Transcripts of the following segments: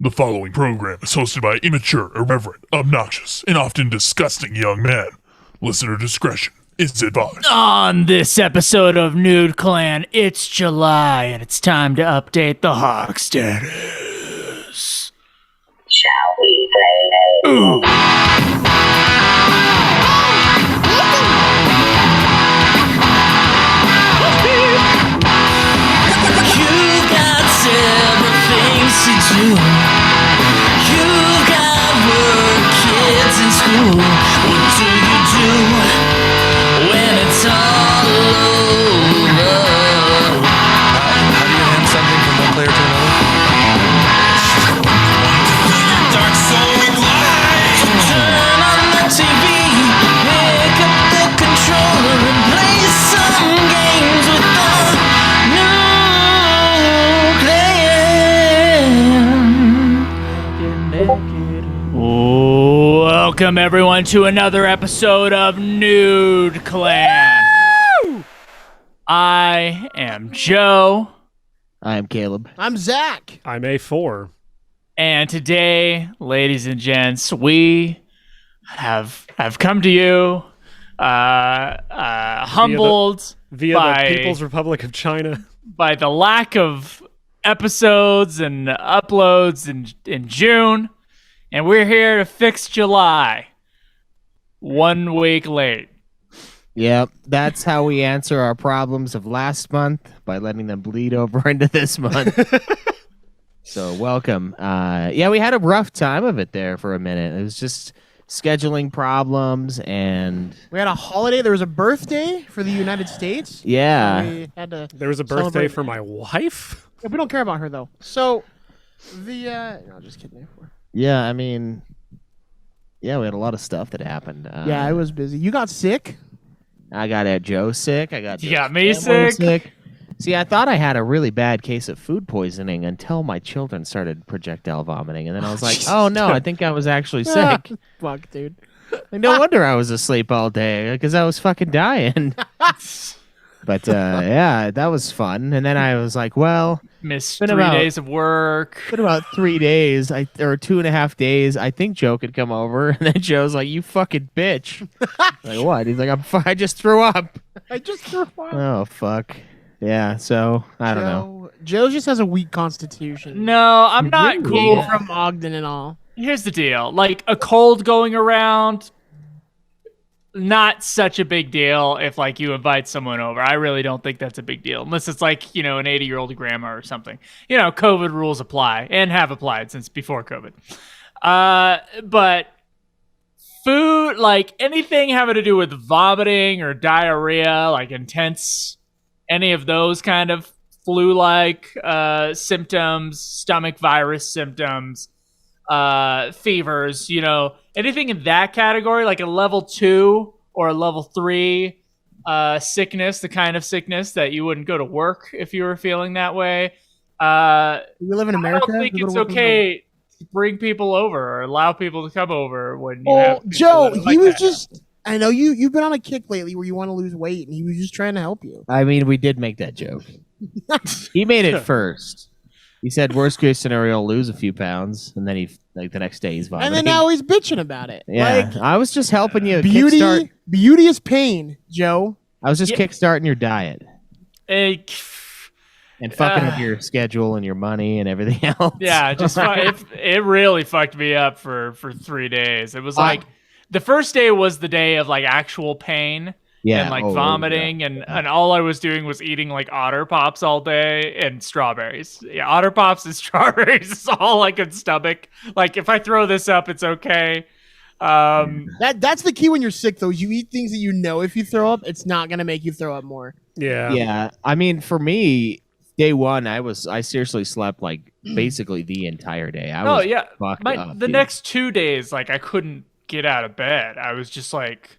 The following program is hosted by immature, irreverent, obnoxious, and often disgusting young men. Listener discretion is advised. On this episode of Nude Clan, it's July, and it's time to update the Hawk status. Shall we play? Ooh. You've got several things to do. You've got work, kids in school. What do you do when it's all over? How do you hand something from one player to another? Dark soul glide. So turn on the TV, pick up the controller and play some games with the Welcome everyone to another episode of Nude Clan. Woo! I am Joe. I'm Caleb. I'm Zach. I'm A4. And today, ladies and gents, we have come to you humbled via by the People's Republic of China. By the lack of episodes and uploads in June. And we're here to fix July. 1 week late. Yep, that's how we answer our problems of last month, by letting them bleed over into this month. So welcome. Yeah, we had a rough time of it there for a minute. It was just scheduling problems, and We had a holiday. There was a birthday for the United States. yeah, We had to There was a birthday celebrate. for my wife. Yeah, we don't care about her though. So no, just kidding. yeah. I mean, yeah, we had a lot of stuff that happened. Yeah, I was busy. You got sick. I got Joe sick. I got You Joe's got me family sick. See, I thought I had a really bad case of food poisoning until my children started projectile vomiting, and then I was like, "Oh no, I think I was actually sick." Fuck, dude. Like, no wonder I was asleep all day, because I was fucking dying. But yeah, that was fun. And then I was like, well, Missed Been 3 about- days of work. in about 3 days, or 2.5 days, I think Joe could come over. And then Joe's like, "You fucking bitch." Like, what? He's like, I just threw up. I just threw a while. Oh, fuck. Yeah, so, I don't know. Joe just has a weak constitution. No, I'm not Really? cool. Being from Ogden and all. Here's the deal. Like, a cold going around, not such a big deal if, like, you invite someone over. I really don't think that's a big deal. Unless it's, like, an 80-year-old grandma or something. COVID rules apply and have applied since before COVID. But food, like, anything having to do with vomiting or diarrhea, like intense, any of those kind of flu-like symptoms, stomach virus symptoms, fevers, anything in that category, like a level 2 or a level 3 sickness, the kind of sickness that you wouldn't go to work if you were feeling that way. We live in America. I don't think We go it's to work from home. okay to bring people over or allow people to come over when you Well, have people Joe, that are he like was that. just. I know you've been on a kick lately where you want to lose weight, and he was just trying to help you. I mean, we did make that joke. He made it first. He said, worst case scenario, I'll lose a few pounds. And then the next day he's vomiting. And then now he's bitching about it. yeah, Like, I was just helping you beauty kickstart. is pain, Joe. I was just Yeah. kickstarting your diet. Eh, And fucking with your schedule and your money and everything else. Yeah, just it really fucked me up for 3 days. It was like the first day was the day of like actual pain and like vomiting and all I was doing was eating like Otter Pops all day and strawberries. Yeah, Otter Pops and strawberries is all I could stomach. Like if I throw this up, it's okay. That's the key when you're sick, though. You eat things that you know if you throw up, it's not gonna make you throw up more. Yeah. Yeah. I mean, for me, day one, I seriously slept like basically the entire day. I was fucked up, The dude. next 2 days, like I couldn't get out of bed. I was just like,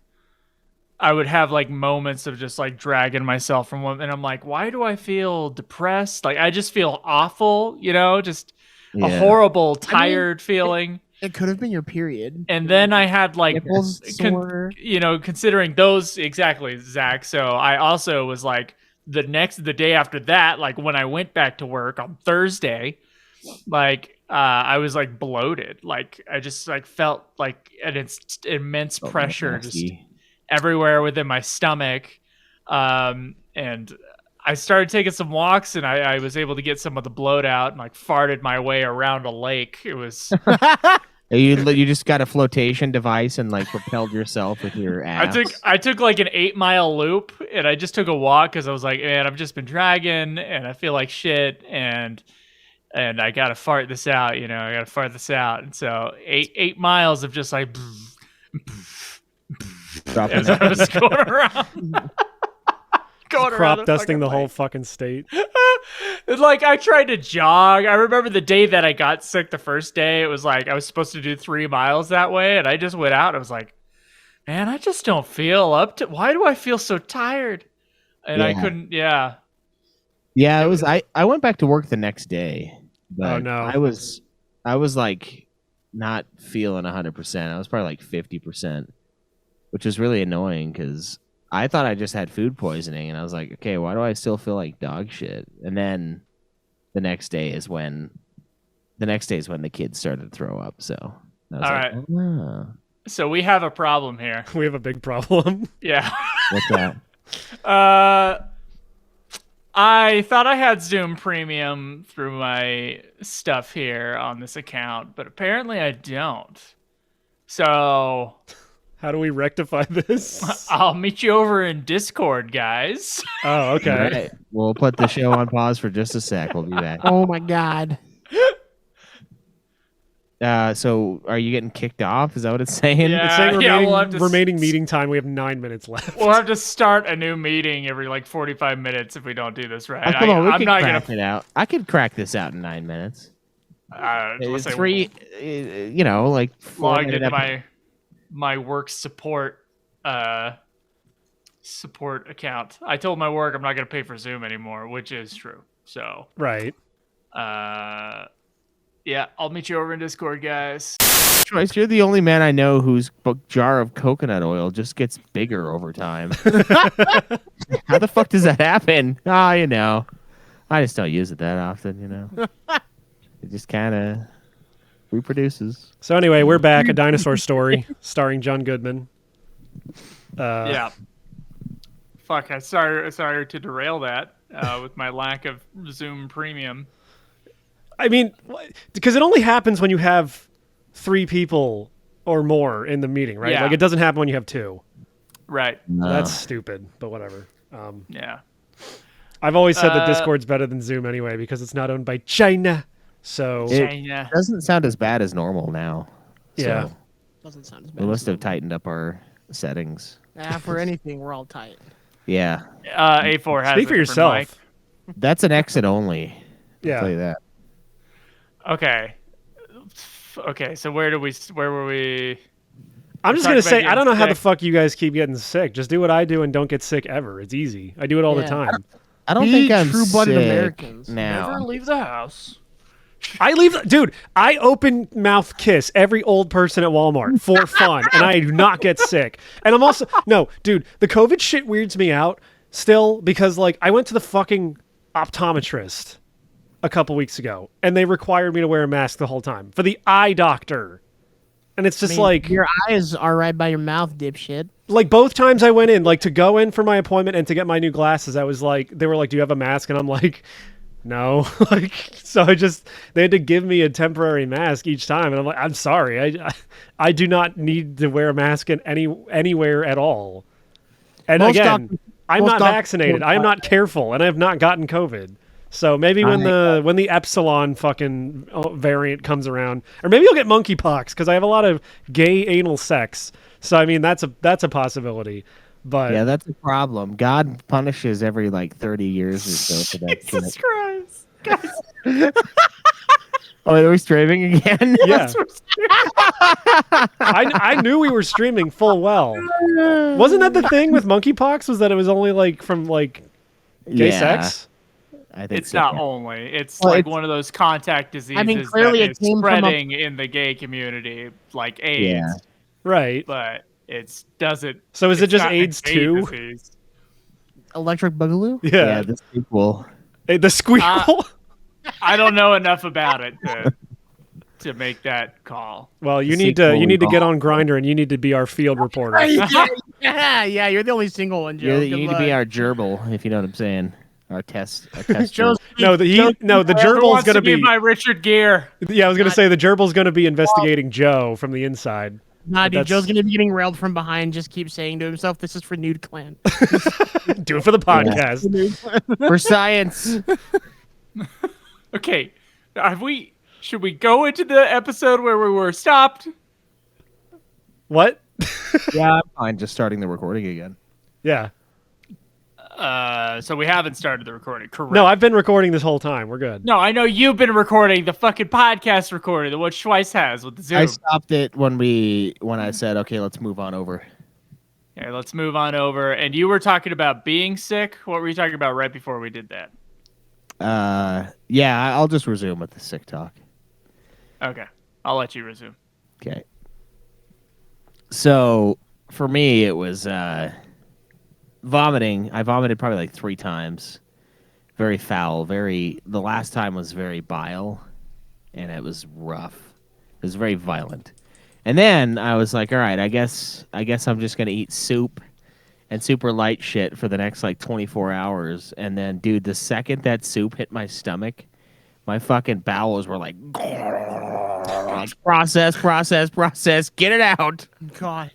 I would have like moments of just like dragging myself from one, and I'm like, why do I feel depressed? Like I just feel awful, just a Yeah. horrible, tired feeling. It could have been your period. And then I had like, Nipples sore. considering those exactly, Zach. So I also was like, the day after that, like when I went back to work on Thursday, like I was like bloated. Like I just like felt like an immense Oh, pressure just nasty. everywhere within my stomach. And I started taking some walks, and I was able to get some of the bloat out, and like farted my way around a lake. It was. You just got a flotation device and like propelled yourself with your ass. I took like an 8-mile loop, and I just took a walk because I was like, man, I've just been dragging, and I feel like shit, and I gotta fart this out, I gotta fart this out, and so 8 miles of just like Dropping as I was going around. Crop dusting the whole fucking state. It's like I tried to jog. I remember the day that I got sick the first day. It was like I was supposed to do 3 miles that way, and I just went out. And I was like, man, I just don't feel up to. Why do I feel so tired? And I couldn't. Yeah. Yeah, it was. I went back to work the next day. But Oh, no. I was like not feeling 100%. I was probably like 50%, which was really annoying because I thought I just had food poisoning, and I was like, okay, why do I still feel like dog shit? And then the next day is when the kids started to throw up. So I was All like, right. oh, So we have a problem here. We have a big problem. Yeah. what's that? I thought I had Zoom Premium through my stuff here on this account, but apparently I don't. So How do we rectify this? I'll meet you over in Discord, guys. Oh, okay. All right. We'll put the show on pause for just a sec. We'll be back. Oh my god. So are you getting kicked off? Is that what it's saying? Yeah. It's saying we'll have to remaining meeting time. We have 9 minutes left. We'll have to start a new meeting every like 45 minutes if we don't do this right. Come on, we I'm can not crack gonna. it out. I could crack this out in 9 minutes. Let's say Three, like 4 logged minute into my work support account. I told my work I'm not gonna pay for Zoom anymore, which is true. So Right. yeah, I'll meet you over in Discord, guys. Choice, you're the only man I know whose jar of coconut oil just gets bigger over time. How the fuck does that happen? I just don't use it that often, It just kind of reproduces. So anyway, we're back. A Dinosaur Story starring John Goodman. Yeah. Fuck, I sorry to derail that with my lack of Zoom Premium. I mean, because it only happens when you have 3 people or more in the meeting, right? Yeah. Like it doesn't happen when you have 2. Right. That's stupid, but whatever. Yeah. I've always said that Discord's better than Zoom anyway because it's not owned by China. So China. Doesn't sound as bad as normal now. Yeah. So Doesn't sound as bad. we must have tightened up our settings. For anything, we're all tight. Yeah. A4 has speak for a different yourself. mic. That's an exit only. Yeah. I'll tell you that. Okay. Okay, so where were we? I'm just Talk gonna about say getting I don't know how the sick. fuck you guys keep getting sick. Just do what I do and don't get sick ever. It's easy. I do it all the Yeah. time. I don't Be think I'm true-blooded sick Americans. now. Never leave the house. I open mouth kiss every old person at Walmart for fun, and I do not get sick. And I'm also no, dude. The COVID shit weirds me out still because like I went to the fucking optometrist a couple weeks ago, and they required me to wear a mask the whole time for the eye doctor. And it's just like your eyes are right by your mouth, dipshit. like both times I went in, like to go in for my appointment and to get my new glasses, I was like, they were like, "Do you have a mask?" And I'm like, "No." Like, so they had to give me a temporary mask each time, and I'm like, "I'm sorry, I do not need to wear a mask in anywhere at all." And Most again, doctors- I'm most not doctors vaccinated. don't I am not careful, and I have not gotten COVID. So maybe when the epsilon fucking variant comes around, or maybe I'll get monkeypox because I have a lot of gay anal sex. So I mean that's a possibility. But Yeah, that's a problem. God punishes every like 30 years or so for that Jesus shit. Christ. Oh, are we streaming again? yeah, I knew we were streaming full well. Wasn't that the thing with monkeypox? Was that it was only like from like gay sex? I think It's so. not only. It's Well, like it's- one of those contact diseases clearly that it is came from a- spreading in the gay community, like AIDS. Yeah. Right. But it doesn't. So is it it's just not an AIDS too? disease. Electric Boogaloo? Yeah, Yeah. the sequel. Hey, the squeal. I don't know enough about it to make that call. Well, you The need to sequel get involved. on Grinder, and you need to be our field reporter. yeah, you're the only single one, Joe. You Good need to be luck. our gerbil, if you know what I'm saying. Our test Joe's- No, the Who gerbil's wants gonna to be be. my Richard Gere? Yeah, I was gonna say the gerbil's gonna be investigating Joe from the inside. Nah, dude, that's- Joe's gonna be getting railed from behind. Just keep saying to himself, "This is for Nude Clan." Do it for the podcast. for science. Okay, should we go into the episode where we were stopped? What? Yeah, I'm fine. Just starting the recording again. Yeah. So we haven't started the recording, correct? No, I've been recording this whole time. We're good. No, I know you've been recording the fucking podcast recording, the what Schweiss has with the Zoom. I stopped it when I said, okay, let's move on over. Okay, let's move on over. And you were talking about being sick. What were you talking about right before we did that? Yeah, I'll just resume with the sick talk. Okay, I'll let you resume. Okay. So for me, it was vomiting. I vomited probably like 3 times. Very foul. The last time was very bile, and it was rough. It was very violent. And then I was like, all right, I guess I'm just gonna eat soup and super light shit for the next like 24 hours. And then, dude, the second that soup hit my stomach, my fucking bowels were like process, get it out. God.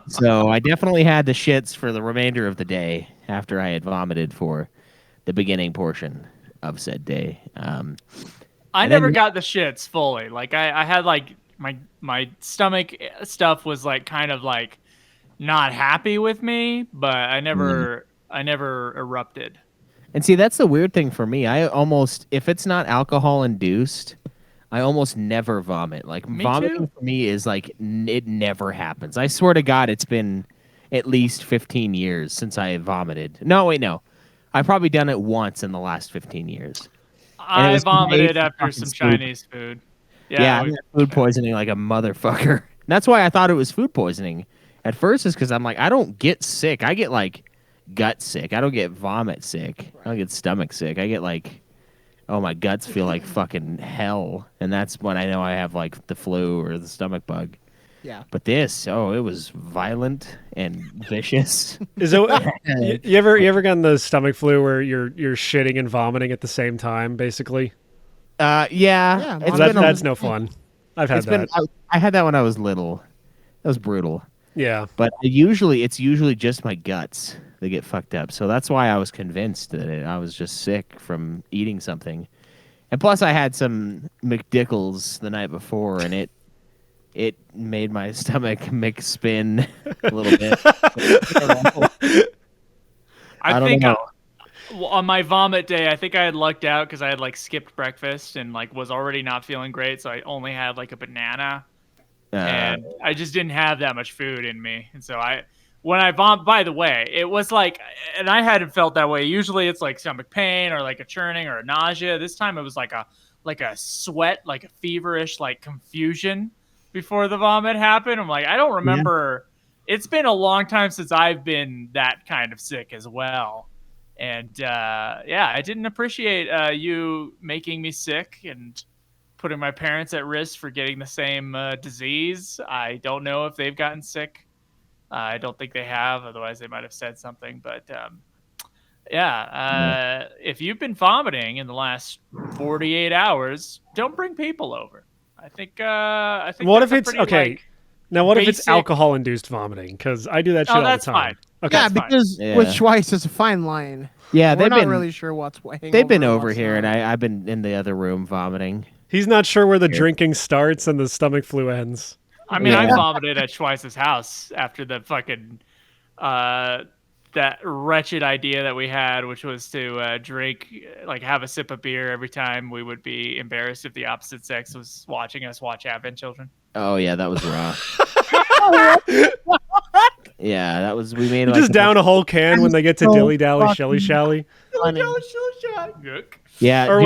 So I definitely had the shits for the remainder of the day after I had vomited for the beginning portion of said day. I And never then- got the shits fully. Like I had like my stomach stuff was like kind of like not happy with me, but I never erupted. And see, that's the weird thing for me. I almost, if it's not alcohol induced, I almost never vomit. Like Me vomiting too. for me is like it never happens. I swear to God, it's been at least 15 years since I vomited. No, wait, no. I've probably done it once in the last 15 years. And it I was vomited made after fucking some soup. Chinese food. Yeah, I we- got food poisoning like a motherfucker. That's why I thought it was food poisoning at first, is because I'm like, I don't get sick. I get like gut sick. I don't get vomit sick. I don't get stomach sick. I get like, oh, my guts feel like fucking hell. And that's when I know I have like the flu or the stomach bug. Yeah. But this, oh, it was violent and vicious. Is it? You ever gotten the stomach flu where you're shitting and vomiting at the same time, basically? Yeah. Yeah, it's Well, been a- That's no fun. I've had it's that. been. I had that when I was little. That was brutal. Yeah. But it's usually just my guts that get fucked up. So that's why I was convinced that I was just sick from eating something. And plus, I had some McDickles the night before, and it made my stomach spin a little bit. I don't think know. on my vomit day, I think I had lucked out because I had like skipped breakfast and like was already not feeling great, so I only had like a banana, and I just didn't have that much food in me, and so when I vomit. By the way, it was like, and I hadn't felt that way. Usually, it's like stomach pain or like a churning or a nausea. This time, it was like a sweat, like a feverish, like confusion before the vomit happened. I'm like, I don't remember. It's been a long time since I've been that kind of sick as well. And I didn't appreciate you making me sick and putting my parents at risk for getting the same disease. I don't know if they've gotten sick. I don't think they have. Otherwise, they might have said something. But if you've been vomiting in the last 48 hours, don't bring people over. I think. What that's if a it's pretty, okay? like, Now, what if it's basic- alcohol-induced vomiting? Because I do that shit all the that's time. fine. Okay. Yeah, That's fine. because Yeah. with Schweiss, it's a fine line. Yeah, We're they've not been really sure what's weighing. they've been and over what's here, and not. I've been in the other room vomiting. He's not sure where the drinking starts and the stomach flu ends. I mean, I Yeah. vomited at Schweiss's house after the fucking that wretched idea that we had, which was to drink, like have a sip of beer every time we would be embarrassed if the opposite sex was watching us watch Advent Children. Oh yeah, that was rough. Yeah, that was. We made You like just down a whole can when they get to so dilly dally, fucking shelly shally. Funny. Yeah, Or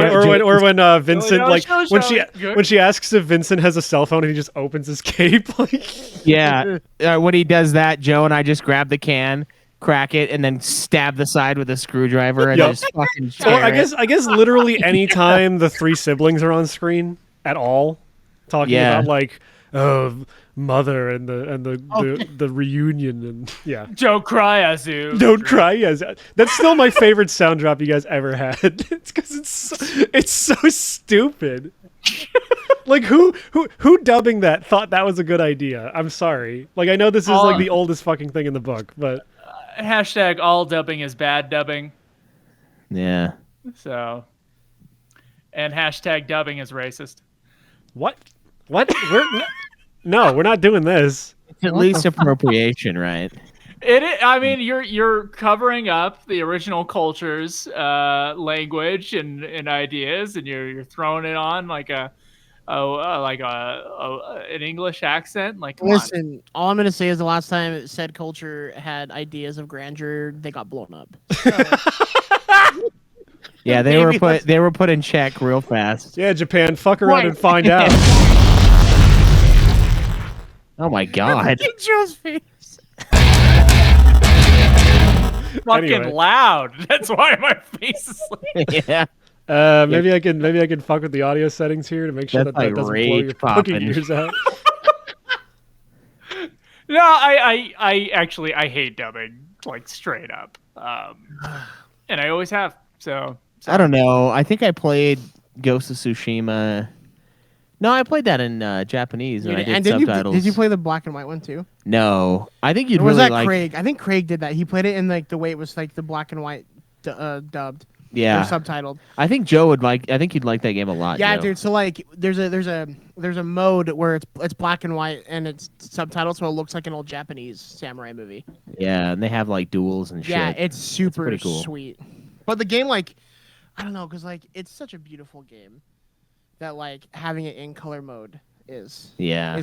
when Vincent no, like show, when show. she Good. when she asks if Vincent has a cell phone and he just opens his cape like yeah. When he does that, Joe and I just grab the can, crack it, and then stab the side with a screwdriver and Yup. just fucking Or share I it. guess literally any time the 3 siblings are on screen at all, talking Yeah. about like mother and the reunion and yeah. Don't cry, Azu. Don't cry, yes. That's still my favorite sound drop you guys ever had. It's because it's so stupid. Like who dubbing that thought that was a good idea? I'm sorry. Like I know this is like the oldest fucking thing in the book, but Hashtag all dubbing is bad dubbing. Yeah. So, and hashtag dubbing is racist. what? No, we're not doing this. It's at least appropriation, right? I mean, you're covering up the original culture's language and ideas, and you're throwing it on like an English accent. Like, come on. Listen, all I'm gonna say is the last time said culture had ideas of grandeur, they got blown up. Yeah, they were put in check real fast. Yeah, Japan, fuck around and find out. Oh my god. Joe's face. Fucking Anyway. loud. That's why my face is like. Yeah. Maybe I can fuck with the audio settings here to make sure That's that like doesn't blow rage your fucking popping. ears out. No, I actually hate dubbing, like straight up, and I always have. So I don't know. I think I played Ghost of Tsushima. No, I played that in Japanese and I did subtitles. Did you play the black and white one too? No, I think you'd Or was really that like. Craig? I think Craig did that. He played it in like the way it was like the black and white dubbed or Yeah, subtitled. I think Joe would like. I think you'd like that game a lot. Yeah, Joe. dude. So like, there's a mode where it's black and white and it's subtitled, so it looks like an old Japanese samurai movie. Yeah, and they have like duels and Yeah, shit. it's super pretty cool. sweet. But the game, like, I don't know, cause like it's such a beautiful game that like having it in color mode is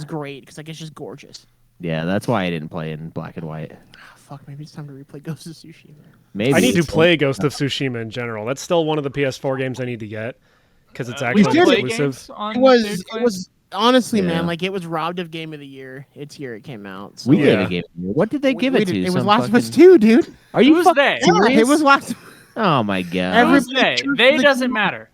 great, cause like it's just gorgeous. Yeah, that's why I didn't play in black and white. Oh, fuck, maybe it's time to replay Ghost of Tsushima. Maybe I need to it's- play Ghost of Tsushima in general. That's still one of the PS4 games I need to get because it's we actually play exclusive. games on It was Dude it Clan? was honestly, Yeah. man, like it was robbed of Game of the Year. It's here, it came out. So. We Yeah. gave a game. What did they give it to? It was Some Last of Us fucking- 2, dude. Are you Who's fucking they? Yeah, serious? it was Last. Oh my god. Every- Who's they? They doesn't matter.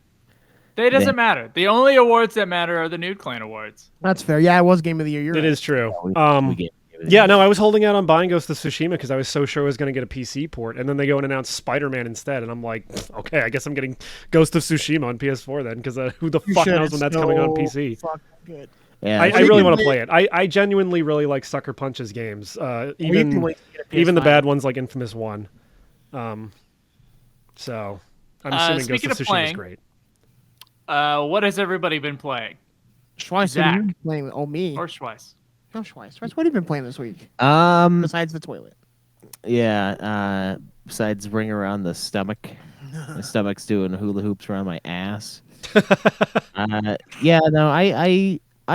They doesn't matter. The only awards that matter are the Nude Clan awards. That's fair. Yeah, it was Game of the Year. You're It right. is true. We gave it Yeah, no, I was holding out on buying Ghost of Tsushima because I was so sure I was going to get a PC port, and then they go and announce Spider-Man instead, and I'm like, okay, I guess I'm getting Ghost of Tsushima on PS4 then, because who the You fuck should. knows when It's that's coming on so PC? fucking good. Yeah, I it's- really can want to play- play it. I genuinely really like Sucker Punch's games, You can even wait to get a even the PS5. bad ones like Infamous 1. So I'm assuming Ghost speaking of of Tsushima is playing- great. What has everybody been playing? Schweiss, what have Zach. you been playing? Oh, me. Or Schweiss? No, Schweiss. Schweiss, what have you been playing this week? besides The toilet. besides bring around the stomach. My stomach's doing hula hoops around my ass. I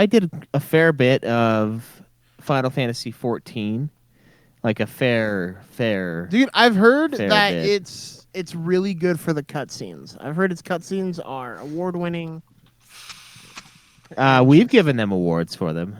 did a fair bit of Final Fantasy 14. Like a fair. Dude, I've heard Fair that bit. it's really good for the cutscenes. I've heard its cutscenes are award winning. We've given them awards for them.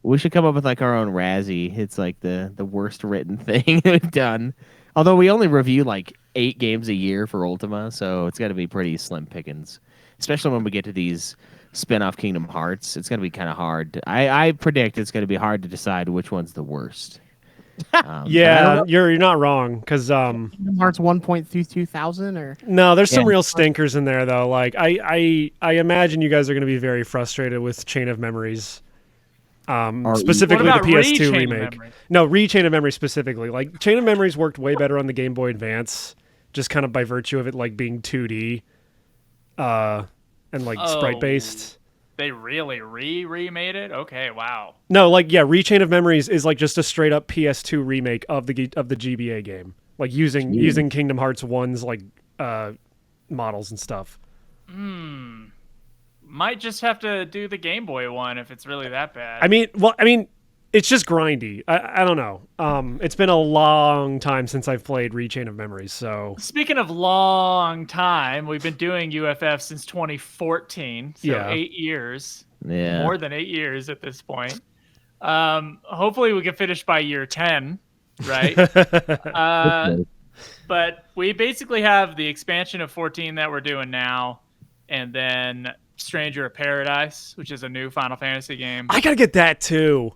We should come up with like our own Razzie. It's like the worst written thing we've done. Although we only review like 8 games a year for Ultima, so it's got to be pretty slim pickings. Especially when we get to these spin-off Kingdom Hearts, it's going to be kind of hard. I predict it's going to be hard to decide which one's the worst. Yeah, you're not wrong because Kingdom Hearts 1.32 thousand or no, there's some Yeah. real stinkers in there though. Like I imagine you guys are going to be very frustrated with Chain of Memories. Specifically What the about PS2 Chain of remake. Memories? No, Chain of Memories specifically. Like Chain of Memories worked way better on the Game Boy Advance, just kind of by virtue of it like being 2D, and like sprite based. They really remade it? Okay, wow. No, like yeah, Chain of Memories is like just a straight up PS2 remake of the GBA game, like using Kingdom Hearts 1's like models and stuff. Might just have to do the Game Boy one if it's really that bad. I mean, it's just grindy. I don't know. It's been a long time since I've played Chain of Memories, so Speaking of long time, we've been doing UFF since 2014, so Yeah. 8 years. Yeah. More than 8 years at this point. Hopefully we can finish by year 10, right? But we basically have the expansion of 14 that we're doing now, and then Stranger of Paradise, which is a new Final Fantasy game. I gotta get that too.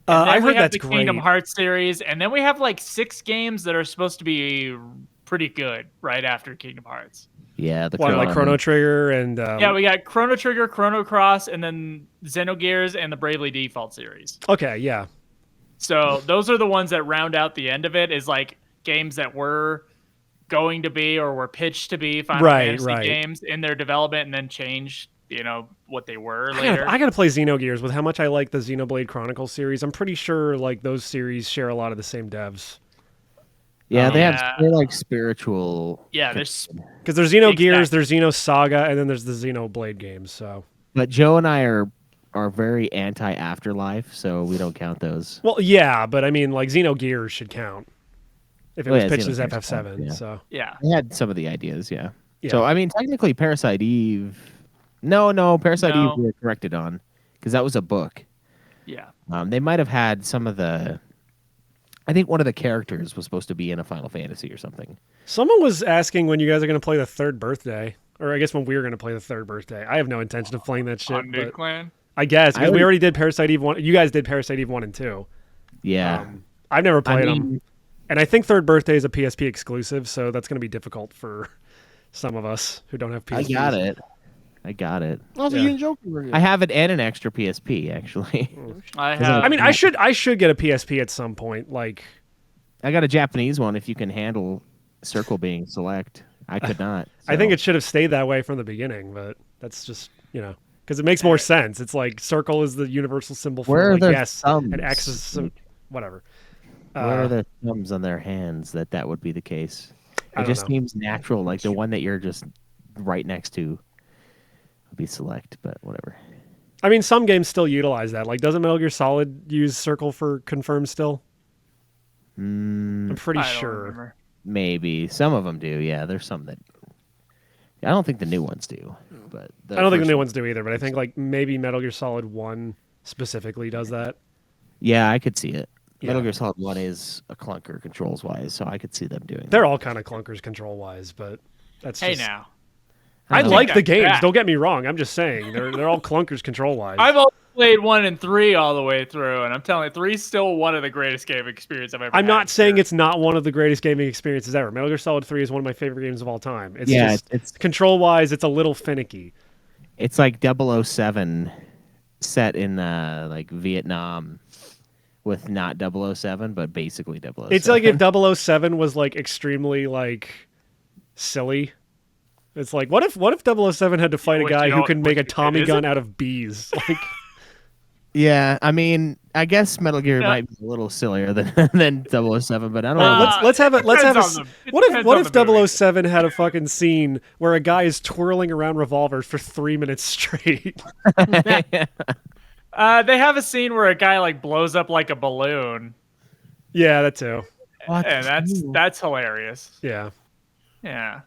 And then I we heard have that's the great. Kingdom Hearts series, and then we have like 6 games that are supposed to be pretty good right after Kingdom Hearts. Yeah, the What, like Chrono Trigger and Yeah, we got Chrono Trigger, Chrono Cross, and then Xenogears and the Bravely Default series. Okay, yeah. So those are the ones that round out the end of it, is like games that were going to be or were pitched to be Final Fantasy games in their development and then changed, what they were later. I gotta play Xenogears. With how much I like the Xenoblade Chronicles series, I'm pretty sure like those series share a lot of the same devs. Yeah, they're like spiritual. Yeah, there's because there's Xenogears, there's Xenosaga, and then there's the Xenoblade games. So, but Joe and I are very anti Afterlife, so we don't count those. Well, yeah, but I mean, like Xenogears should count if it was pitched as Xenogears FF7. counts, yeah. So yeah, they had some of the ideas, yeah. Yeah. So I mean, technically, Parasite Eve. No, Parasite Eve we were corrected on because that was a book. Yeah. They might have had some of the. I think one of the characters was supposed to be in a Final Fantasy or something. Someone was asking when you guys are going to play the third birthday, or I guess when we're going to play the third birthday. I have no intention of playing that shit. On Nuke Clan? I guess because we already did Parasite Eve 1. You guys did Parasite Eve 1 and 2. Yeah, I've never played them, and I think third birthday is a PSP exclusive, so that's going to be difficult for some of us who don't have PSPs. I got it. Also, you and Joe can review. I have it and an extra PSP actually. I have. I mean, I should get a PSP at some point. Like, I got a Japanese one if you can handle circle being select. I could not. I think it should have stayed that way from the beginning, but that's just because it makes more sense. It's like circle is the universal symbol for like yes, thumbs? and X is whatever. Where are the thumbs on their hands that would be the case? It don't just know. seems natural, like the one that you're just right next to would be select, but whatever. I mean, some games still utilize that. Like, doesn't Metal Gear Solid use circle for confirm still? I'm pretty sure. Remember. Maybe some of them do. Yeah, there's some that. I don't think the new ones do, but I don't think the new ones do either. But I think like maybe Metal Gear Solid 1 specifically does that. Yeah, I could see it. Yeah. Metal Gear Solid 1 is a clunker controls wise, so I could see them doing. They're all kind of clunkers control wise, but that's Hey just. now. I like the games. Yeah. Don't get me wrong. I'm just saying they're all clunkers control wise. I've only played 1 and 3 all the way through, and I'm telling you, 3 is still one of the greatest gaming experiences I've ever I'm had. not saying it's not one of the greatest gaming experiences ever. Metal Gear Solid 3 is one of my favorite games of all time. It's just it's control wise, it's a little finicky. It's like 007 set in like Vietnam with not 007, but basically 007. It's like if 007 was like extremely like silly. It's like what if 007 had to fight a guy who can make a Tommy gun out of bees? Like, yeah, I mean, I guess Metal Gear might be a little sillier than 007, but I don't know. let's have a what if the movie. 007 had a fucking scene where a guy is twirling around revolvers for 3 minutes straight? They have a scene where a guy like blows up like a balloon, Yeah, that too. and that's hilarious. Yeah, Yeah.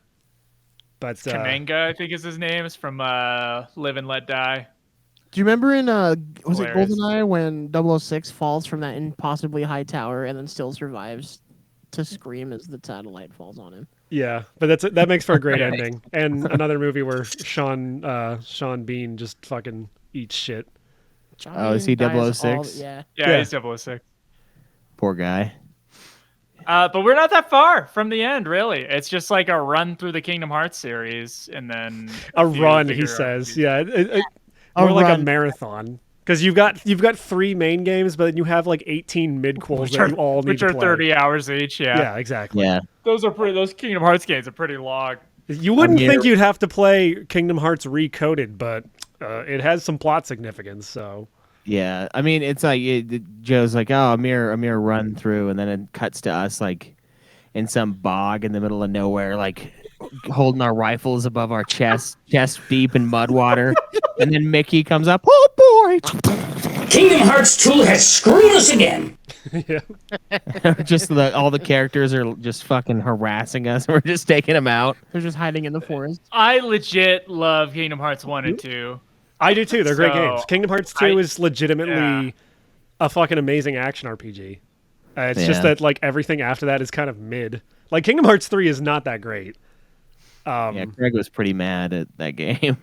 but Kananga, I think is his name, is from Live and Let Die. Do you remember in was it Hilarious. GoldenEye when 006 falls from that impossibly high tower and then still survives to scream as the satellite falls on him? yeah, but that makes for a great ending. And another movie where Sean Bean just fucking eats shit. Oh, is he Dies 006? yeah. Yeah, he's 006. Poor guy. But we're not that far from the end, really. It's just like a run through the Kingdom Hearts series, and then A few run, bigger he says. RPGs. Yeah, more like a run. marathon. Because you've got 3 main games, but then you have like 18 mid-quels that you all need which to are play. 30 hours each. Yeah, Yeah, exactly. Yeah. those Kingdom Hearts games are pretty long. You wouldn't I'm think here- you'd have to play Kingdom Hearts Recoded, but it has some plot significance. So Yeah, I mean, it's like Joe's like, "Oh, a mere run through," and then it cuts to us like in some bog in the middle of nowhere, like holding our rifles above our chest deep in mud water, and then Mickey comes up. Oh boy! Kingdom Hearts 2 has screwed us again. yeah, Just all the characters are just fucking harassing us. We're just taking them out. They're just hiding in the forest. I legit love Kingdom Hearts 1 and 2. I do too. They're great So, games. Kingdom Hearts 2 is legitimately a fucking amazing action RPG. It's just that like everything after that is kind of mid. Like Kingdom Hearts 3 is not that great. Yeah, Craig was pretty mad at that game.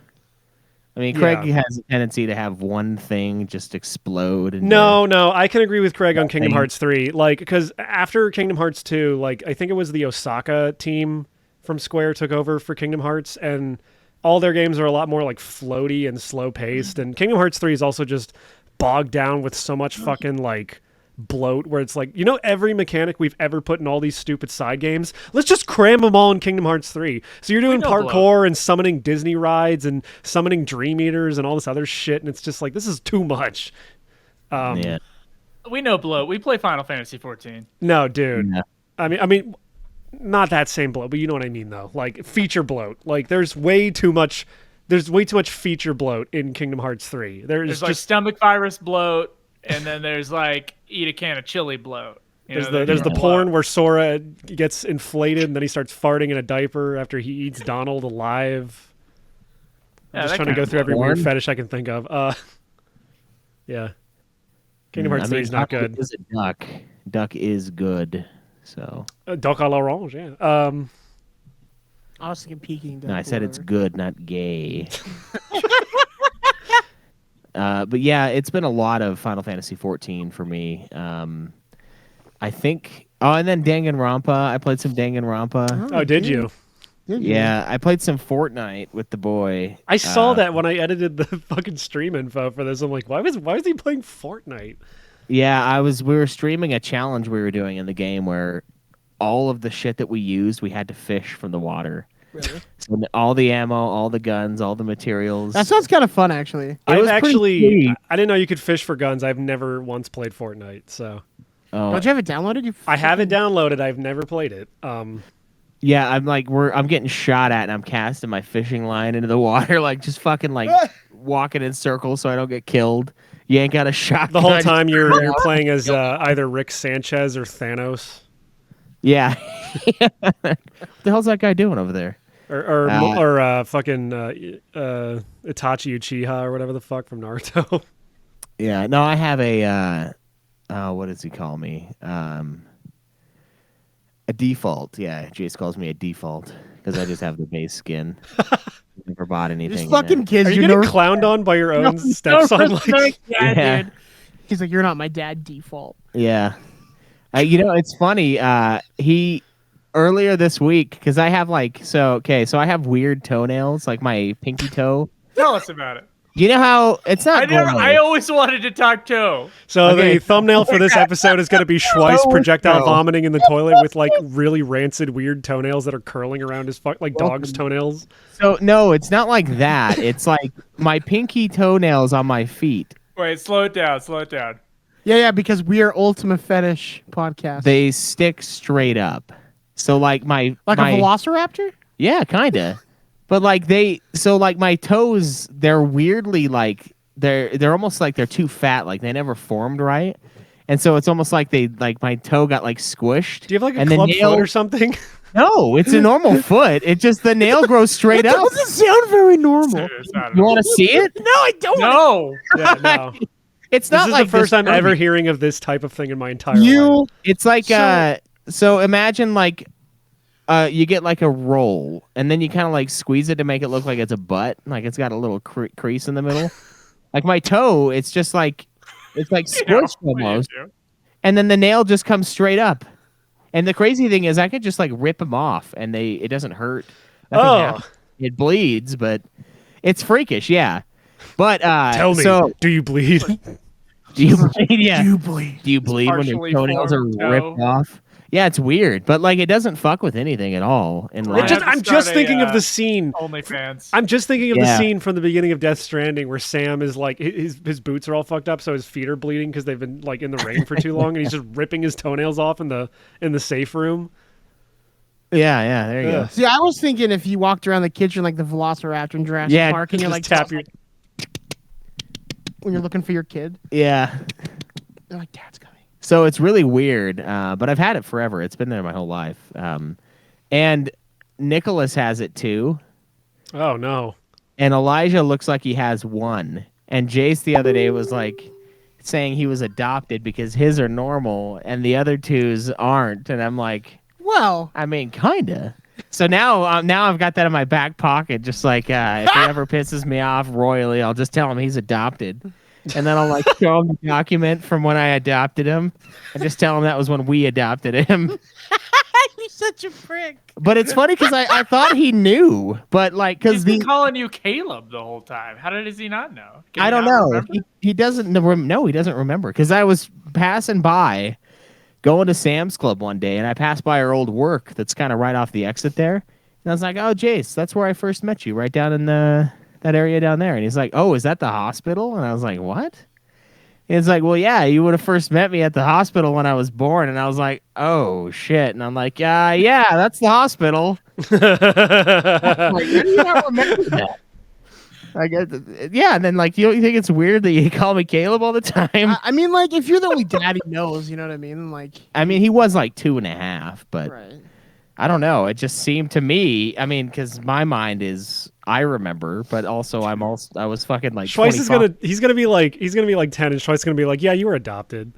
I mean, Craig has a tendency to have one thing just explode. And No, I can agree with Craig on Kingdom Hearts 3. Like, because after Kingdom Hearts 2, like, I think it was the Osaka team from Square took over for Kingdom Hearts, and all their games are a lot more, like, floaty and slow-paced. And Kingdom Hearts 3 is also just bogged down with so much fucking, like, bloat, where it's like, every mechanic we've ever put in all these stupid side games, let's just cram them all in Kingdom Hearts 3. So you're doing parkour and summoning Disney rides and summoning Dream Eaters and all this other shit, and it's just like, this is too much. We know bloat. We play Final Fantasy 14. No, dude. Yeah. I mean, not that same bloat, but you know what I mean, though. Like, feature bloat. Like, there's way too much feature bloat in Kingdom Hearts 3. There's just like stomach virus bloat, and then there's like eat a can of chili bloat. There's the porn where Sora gets inflated and then he starts farting in a diaper after he eats Donald alive. I'm just trying to go through every weird fetish I can think of. Yeah. Kingdom Hearts 3 is not good. Is a duck. Duck is good. So. Duck à l'orange, yeah. I was thinking Peking duck. No, I said it's good, not gay. But yeah, it's been a lot of Final Fantasy 14 for me. I think. Oh, and then Danganronpa. I played some Danganronpa. Oh, did you? Yeah, I played some Fortnite with the boy. I saw that when I edited the fucking stream info for this. I'm like, why was he playing Fortnite? Yeah, we were streaming a challenge we were doing in the game where all of the shit that we used, we had to fish from the water. Really? So all the ammo, all the guns, all the materials. That sounds kind of fun, actually. I didn't know you could fish for guns. I've never once played Fortnite, so. Oh. Don't you have it downloaded? I have it downloaded. I've never played it. Yeah, I'm getting shot at, and I'm casting my fishing line into the water, like just fucking like walking in circles so I don't get killed. Yank out a shotgun. The whole time you're playing as either Rick Sanchez or Thanos. Yeah. What the hell's that guy doing over there? Or fucking Itachi Uchiha or whatever the fuck from Naruto. Yeah, no, I have a what does he call me? A default. Yeah, Jace calls me a default because I just have the base skin. Never bought anything. These fucking kids. Are you getting clowned on by your own stepson? Yeah, dude. He's like, you're not my dad. Default. Yeah. It's funny. He earlier this week because I have so I have weird toenails, like my pinky toe. Tell us about it. You know how it's not. I always wanted to talk toe. So the thumbnail for this episode is going to be Schweiss projectile vomiting in the toilet with like really rancid, weird toenails that are curling around his like dog's toenails. So no, it's not like that. It's like my pinky toenails on my feet. Wait, slow it down. Slow it down. Yeah, because we are Ultimate Fetish podcast. They stick straight up. So like a velociraptor? Yeah, kinda. But like my toes, they're weirdly like they're almost like they're too fat, like they never formed right. And so it's almost like my toe got like squished. Do you have like a club foot or something? No, it's a normal foot. It just the nail grows straight up. It doesn't sound very normal. You want to see it? No, I don't. No. Yeah, no. It's not like the first time ever hearing of this type of thing in my entire life. It's like so imagine like you get like a roll and then you kind of like squeeze it to make it look like it's a butt, like it's got a little crease in the middle. Like my toe, it's just like it's like squished almost, and then the nail just comes straight up. And the crazy thing is, I could just like rip them off, and it doesn't hurt. It bleeds, but it's freakish, yeah. But tell me, do you bleed? Do you bleed? Yeah. Do you bleed? Do you bleed when your toenails are ripped off? Yeah, it's weird, but like it doesn't fuck with anything at all. I'm just thinking of the scene. OnlyFans. I'm just thinking of the scene from the beginning of Death Stranding where Sam is like his boots are all fucked up, so his feet are bleeding because they've been like in the rain for too long, and he's just ripping his toenails off in the safe room. Yeah, there you go. See, I was thinking if you walked around the kitchen like the Velociraptor in Jurassic Park, and you're like tap your when you're looking for your kid. Yeah. They're like, Dad's coming. So it's really weird, but I've had it forever. It's been there my whole life. And Nicholas has it too. Oh, no. And Elijah looks like he has one. And Jace the other day was like saying he was adopted because his are normal and the other two's aren't. And I'm like, well, I mean, kinda. So now I've got that in my back pocket. Just like if he ever pisses me off royally, I'll just tell him he's adopted, and then I'll like show him the document from when I adopted him, and just tell him that was when we adopted him. You're such a prick. But it's funny because I thought he knew, but like He's because been calling you Caleb the whole time. How does he not know? Can I he don't not know. remember? He doesn't. No, he doesn't remember because I was passing by, going to Sam's Club one day, and I passed by our old work that's kind of right off the exit there, and I was like, "Oh, Jace, that's where I first met you, right down in that area down there." And he's like, "Oh, is that the hospital?" And I was like, "What?" And it's like, "Well, yeah, you would have first met me at the hospital when I was born." And I was like, "Oh shit!" And I'm like, "Yeah, that's the hospital." Like, how do you not remember that? Yeah, and then like, you think it's weird that you call me Caleb all the time? I mean, like, if you're the only dad he knows, you know what I mean? Like, I mean, he was like 2.5, but right. I don't know. It just seemed to me. I mean, because my mind is, I remember, but also I was fucking like. Schweiss is 25. he's gonna be like 10, and Schweiss is gonna be like, yeah, you were adopted.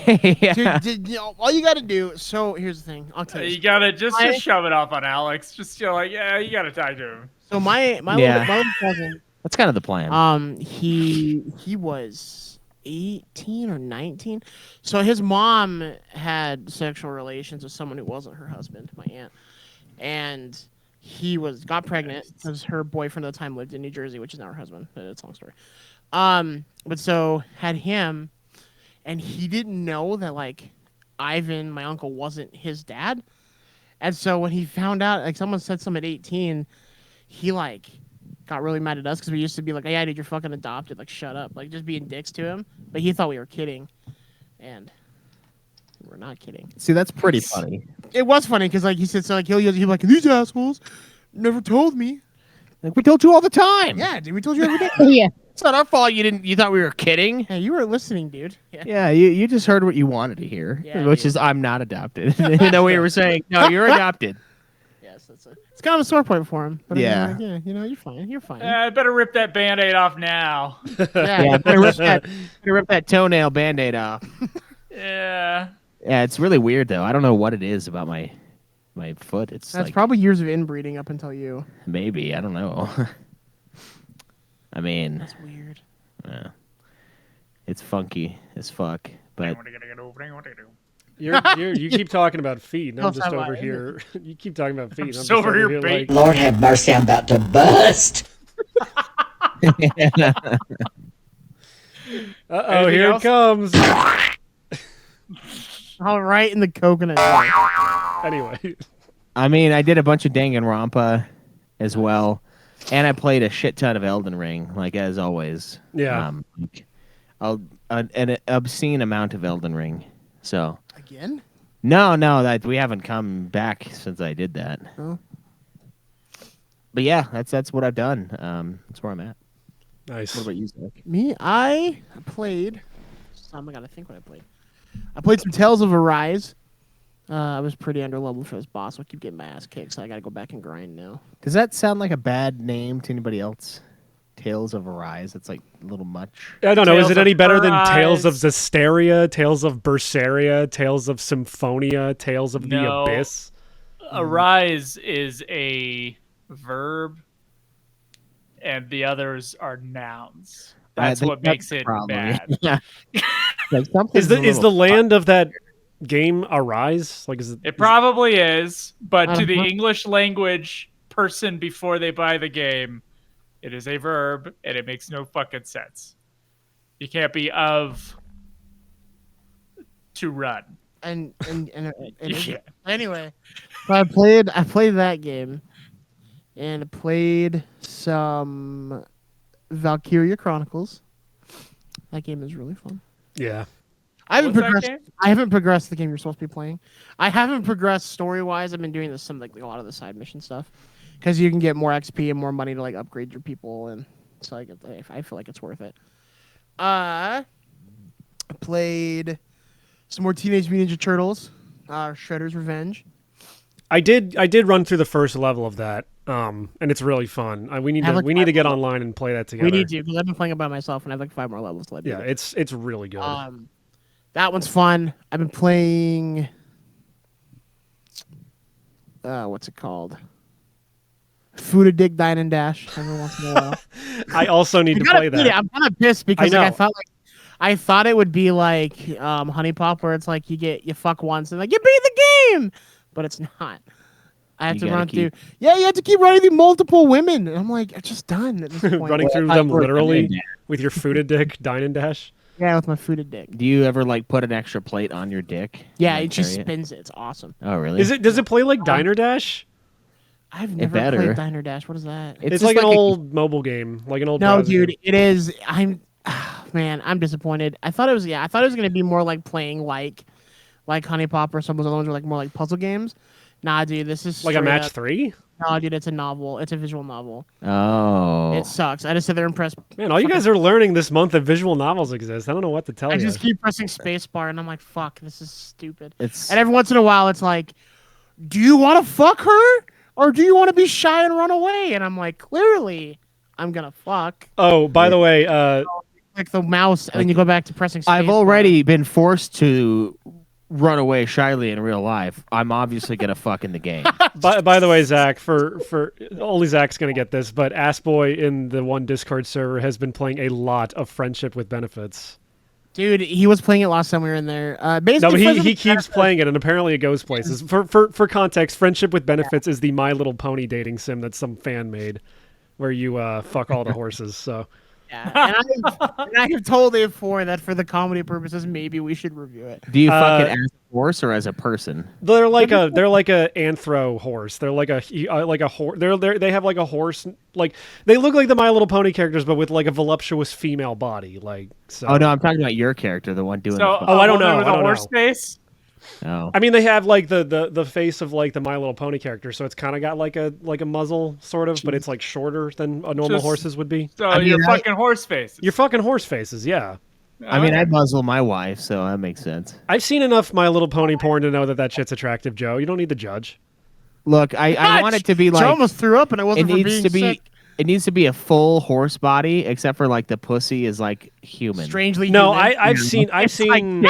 Yeah. Dude, all you got to do. So here's the thing. I'll tell you. You gotta just shove it off on Alex. Just like, yeah, you gotta talk to him. So my little cousin. That's kind of the plan. He was 18 or 19. So his mom had sexual relations with someone who wasn't her husband, my aunt, and he got pregnant because her boyfriend at the time lived in New Jersey, which is not her husband. It's a long story. But so had him, and he didn't know that like Ivan, my uncle, wasn't his dad. And so when he found out, like someone said something at 18, he like got really mad at us because we used to be like, "Hey, yeah, dude, you're fucking adopted. Like, shut up." Like, just being dicks to him. But he thought we were kidding, and we're not kidding. See, that's pretty funny. It was funny because like he said, so like he'll be like, "These assholes never told me." Like, we told you all the time. Yeah, dude, we told you every day. Yeah. It's not our fault you thought we were kidding. Hey, you weren't listening, dude. Yeah. Yeah, you just heard what you wanted to hear, Yeah, which dude. is I'm not adopted. Even though we were saying, no, you're adopted. Yes, it's kind of a sore point for him. But Yeah. I mean, like, yeah, you're fine. You're fine. I better rip that Band-Aid off now. Yeah, better rip that toenail Band-Aid off. Yeah. Yeah, it's really weird though. I don't know what it is about my foot. It's That's like, probably years of inbreeding up until you. maybe, I don't know. I mean, That's weird. yeah, it's funky as fuck. But You keep talking about feet, and I'm Don't just sound over like- here. You keep talking about feet. and I'm just just over here like, baiting. Lord have mercy, I'm about to bust. uh-oh, here else? it comes. All right in the coconut. Anyway, I mean, I did a bunch of Danganronpa as well, and I played a shit ton of Elden Ring, like as always. Yeah. An obscene amount of Elden Ring. So Again? no, that we haven't come back since I did that. Oh. But yeah, that's what I've done. That's where I'm at. nice. What about you, Zach? Me, I played. I gotta think what I played. I played some Tales of Arise. I was pretty underleveled for this boss. I keep getting my ass kicked, so I gotta go back and grind now. Does that sound like a bad name to anybody else? Tales of Arise. It's like a little much. I don't know. Tales Is it of any better than Arise. Tales of Zestiria, Tales of Berseria, Tales of Symphonia, Tales of No. the Abyss? Arise is a verb, and the others are nouns. That's I think what makes the it problem. bad. Yeah. Like Is the something's a the little- land of that game Arise? Like, is it? It probably is, but to the Uh-huh. English language person before they buy the game, it is a verb, and it makes no fucking sense. You can't be of to run. And Yeah. anyway, so I played that game, and I played some Valkyria Chronicles. That game is really fun. Yeah. I haven't What's that progressed. game? I haven't progressed the game you're supposed to be playing. I haven't progressed story wise. I've been doing some like a lot of the side mission stuff because you can get more XP and more money to like upgrade your people, and so I feel like it's worth it. I played some more Teenage Mutant Ninja Turtles, Shredder's Revenge. I did run through the first level of that, and it's really fun. We need Have to like we need to 5 get more. online and play that together. We need to because I've been playing it by myself and I have like 5 more levels till I beat Yeah, it. it's really good. That one's fun. I've been playing. what's it called? Food a Dig Dine and Dash every once in a while. I also need to play that. I'm kind of pissed because I like, know. I thought it would be like Honey Pop, where it's like you fuck once and like you beat the game, but it's not. I have You to gotta run through. keep- Yeah, you have to keep running through multiple women. And I'm like, I'm just done at this point. Running through I them thought you were literally gonna- with your fooded dick, dine and dash. Yeah, with my Food a Dig. Do you ever like put an extra plate on your dick? Yeah, and it just carry it? spins it. It's awesome. Oh, really? Does it play like Diner Dash? I've never better. played Diner Dash. What is that? It's just like an a- old mobile game, like an old. No, browser dude, game. it is. Man, I'm disappointed. I thought it was. Yeah, I thought it was gonna be more like playing like Honey Pop or some of those other ones were like more like puzzle games. Nah, dude, this is Like a straight match up- 3. No, dude, it's a novel. It's a visual novel. Oh. It sucks. I just sit there and press. Man, all you guys are learning this month that visual novels exist. I don't know what to tell I you. just keep pressing spacebar, and I'm like, "Fuck, this is stupid." It's And every once in a while, it's like, "Do you want to fuck her, or do you want to be shy and run away?" And I'm like, "Clearly, I'm gonna fuck." Oh, by the way, Like the mouse, and then you go back to pressing. Spacebar. I've already been forced to run away shyly in real life. I'm obviously gonna fuck in the game. by the way, Zach, for only Zach's gonna get this, but Assboy in the one Discord server has been playing a lot of Friendship with Benefits. Dude, he was playing it last time we were in there. No, Basically, but Friends he with keeps playing it, and apparently it goes places. For context, Friendship with Benefits is the My Little Pony dating sim that some fan made, where you fuck all the horses. So Yeah. And I have told it before that for the comedy purposes, maybe we should review it. Do you fuck it as a horse or as a person? they're like a anthro horse. They're like a horse. They have like a horse. Like they look like the My Little Pony characters, but with like a voluptuous female body. Like so. Oh no, I'm talking about your character, the one doing So, the fuck. Oh, I don't woman know, With I a don't horse know. face. Oh. I mean, they have like the face of like the My Little Pony character, so it's kind of got like a muzzle sort of, but it's like shorter than a normal Just- horse's would be. So I mean, you're I- fucking horse face. You're fucking horse faces, yeah. I mean, I muzzle my wife, so that makes sense. I've seen enough My Little Pony porn to know that shit's attractive, Joe. You don't need to judge. Look, I want it to be I like almost threw up, and I it wasn't for needs being to be. sick. It needs to be a full horse body, except for like the pussy is like human. Strangely, No, human. I've seen It's I've full no,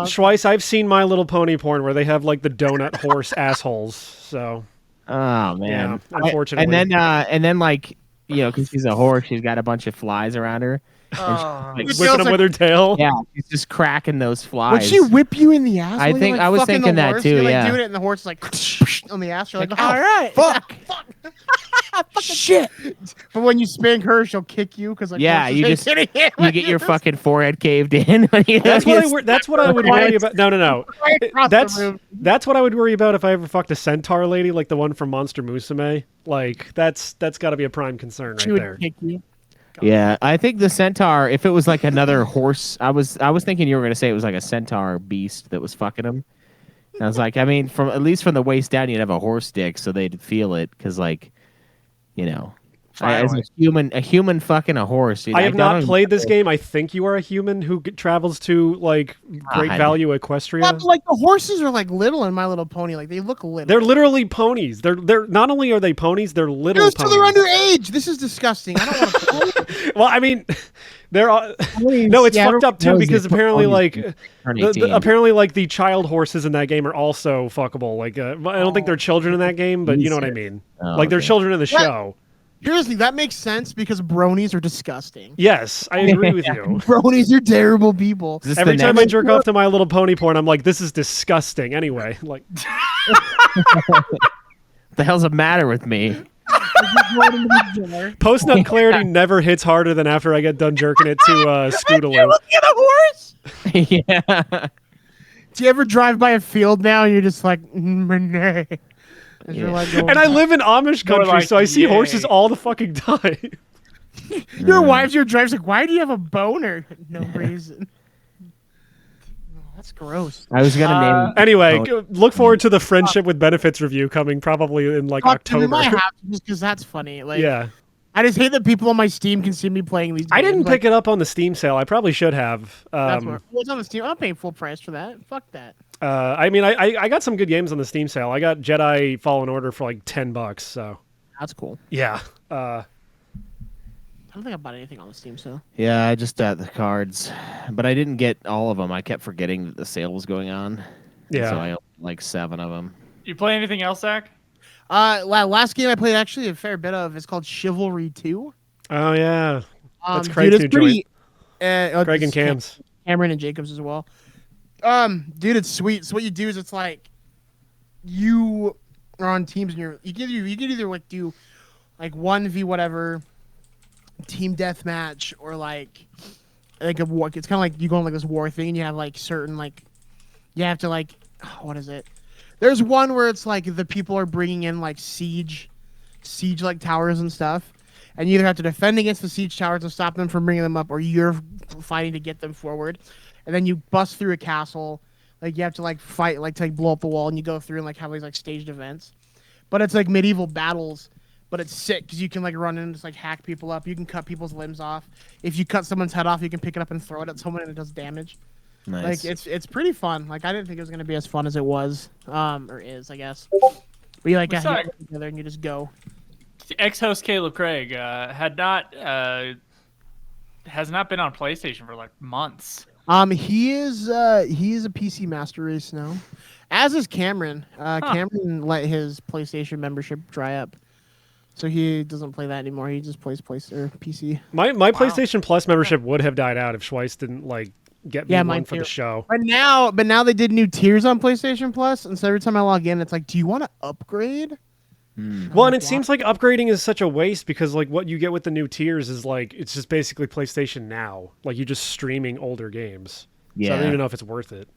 Schweiss, I've seen My Little Pony porn where they have like the donut horse assholes. So Oh man, Yeah, unfortunately. and then like because she's a horse, she's got a bunch of flies around her. Oh. Like, It whipping feels them like- with her tail. yeah, she's just cracking those flies. Would she whip you in the ass? I while think- you're, like, I was fucking thinking the that horse? too, You're, like, yeah. doing it, and the horse is like on the ass. You're like, Ow, all right, fuck. shit. But when you spank her, she'll kick you because like Yeah, horses you hate just- hitting it. You get your fucking forehead caved in. When you That's what I would worry about. No. Across the That's room. that's what I would worry about if I ever fucked a centaur lady like the one from Monster Musume. Like that's got to be a prime concern She right would there. kick you. Yeah, I think the centaur. If it was like another horse, I was thinking you were gonna say it was like a centaur beast that was fucking him. And I was like, I mean, from at least from the waist down, you'd have a horse dick, so they'd feel it, because like, as a human fucking a horse. Dude, I have not don't- played this game. I think you are a human who travels to like Great God. Value Yeah, Equestria. but, like the horses are like little in My Little Pony. Like they look little. They're literally ponies. They're not only are they ponies, they're little Dude, so ponies. they're underage. This is disgusting. I don't want to. Well, I mean, they're all... no, it's fucked up too because apparently like apparently like the child horses in that game are also fuckable. Like I don't think they're children in that game, but you know what I mean. Oh, Like they're okay. children in the show. Here's the thing, that makes sense because bronies are disgusting. Yes, I agree with you. Bronies are terrible people. Is this Every the time I next- jerk off to My Little Pony porn, I'm like, this is disgusting. Anyway, like, what the hell's the matter with me? post nut clarity never hits harder than after I get done jerking it to You're Scootaloo. looking at a horse. Yeah. Do you ever drive by a field now and you're just like, nay? As you're, like, going And I by. live in Amish More country, like, so I see yay. horses all the fucking time. Your wife, your drives like, why do you have a boner? No reason. Oh, that's gross. I was gonna name. Anyway, Oh. look forward to the Friendship with Benefits review coming probably in like Fuck, dude, we October. might have to just because that's funny. Like, Yeah. I just hate that people on my Steam can see me playing these. I didn't games. pick it up on the Steam sale. I probably should have. That's what, well, it's on the Steam. I'm paying full price for that. Fuck that. I mean, I got some good games on the Steam sale. I got Jedi Fallen Order for like $10. So That's cool. yeah. I don't think I bought anything on the Steam sale. Yeah, I just got the cards, but I didn't get all of them. I kept forgetting that the sale was going on. Yeah. So I own like 7 of them. You play anything else, Zach? Last game I played actually a fair bit of is called Chivalry 2. Oh yeah, that's Dude, Craig's it's new pretty. Craig and it's Cam's. Cameron and Jacobs as well. Dude, it's sweet. So what you do is it's like you are on teams and you can either like do like 1v whatever team deathmatch or like a war. It's kind of like you go on like this war thing and you have like certain like you have to like what is it? There's one where it's like the people are bringing in like siege like towers and stuff. And you either have to defend against the siege towers and stop them from bringing them up, or you're fighting to get them forward. And then you bust through a castle. Like, you have to, like, fight, like, to like, blow up the wall, and you go through and, like, have these, like, staged events. But it's, like, medieval battles, but it's sick, because you can, like, run in and just, like, hack people up. You can cut people's limbs off. If you cut someone's head off, you can pick it up and throw it at someone, and it does damage. Nice. Like, it's pretty fun. Like, I didn't think it was going to be as fun as it was, or is, I guess. But you, like, get together and you just go. Ex-host Caleb Craig has not been on PlayStation for like months. He is a PC Master Race now, as is Cameron. Cameron let his PlayStation membership dry up, so he doesn't play that anymore. He just plays PC. My PlayStation Plus membership would have died out if Schweiss didn't like get me one for the show. But now they did new tiers on PlayStation Plus, and so every time I log in, it's like, do you want to upgrade? Well, and it seems like upgrading is such a waste because like what you get with the new tiers is like it's just basically PlayStation Now. Like you're just streaming older games. Yeah. So I don't even know if it's worth it.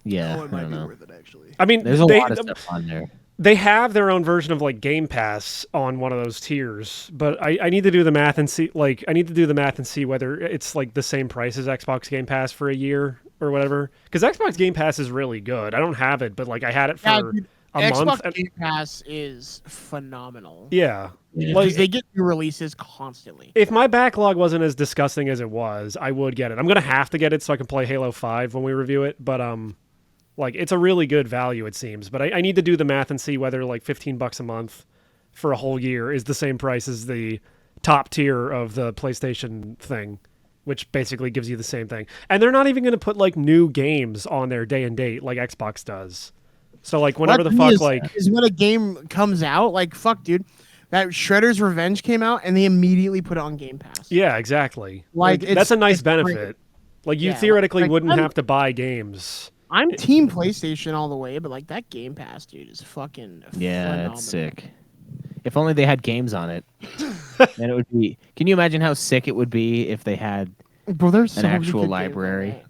Yeah. It might be worth it actually. I mean, there's a lot of stuff on there. They have their own version of like Game Pass on one of those tiers, but I need to do the math and see whether it's like the same price as Xbox Game Pass for a year or whatever. Because Xbox Game Pass is really good. I don't have it, but like I had it for a month. Xbox Game Pass is phenomenal. Yeah. Like they get new releases constantly. If my backlog wasn't as disgusting as it was, I would get it. I'm gonna have to get it so I can play Halo 5 when we review it. But like it's a really good value, it seems. But I need to do the math and see whether like $15 a month for a whole year is the same price as the top tier of the PlayStation thing, which basically gives you the same thing. And they're not even gonna put like new games on their day and date like Xbox does. So like whenever the fuck is when a game comes out, like fuck, dude. That Shredder's Revenge came out and they immediately put it on Game Pass. Yeah, exactly. Like that's a nice benefit. Great. Like you theoretically wouldn't have to buy games. I'm team PlayStation all the way, but like that Game Pass, dude, is fucking phenomenal. It's sick. If only they had games on it, then it would be. Can you imagine how sick it would be if they had an actual library?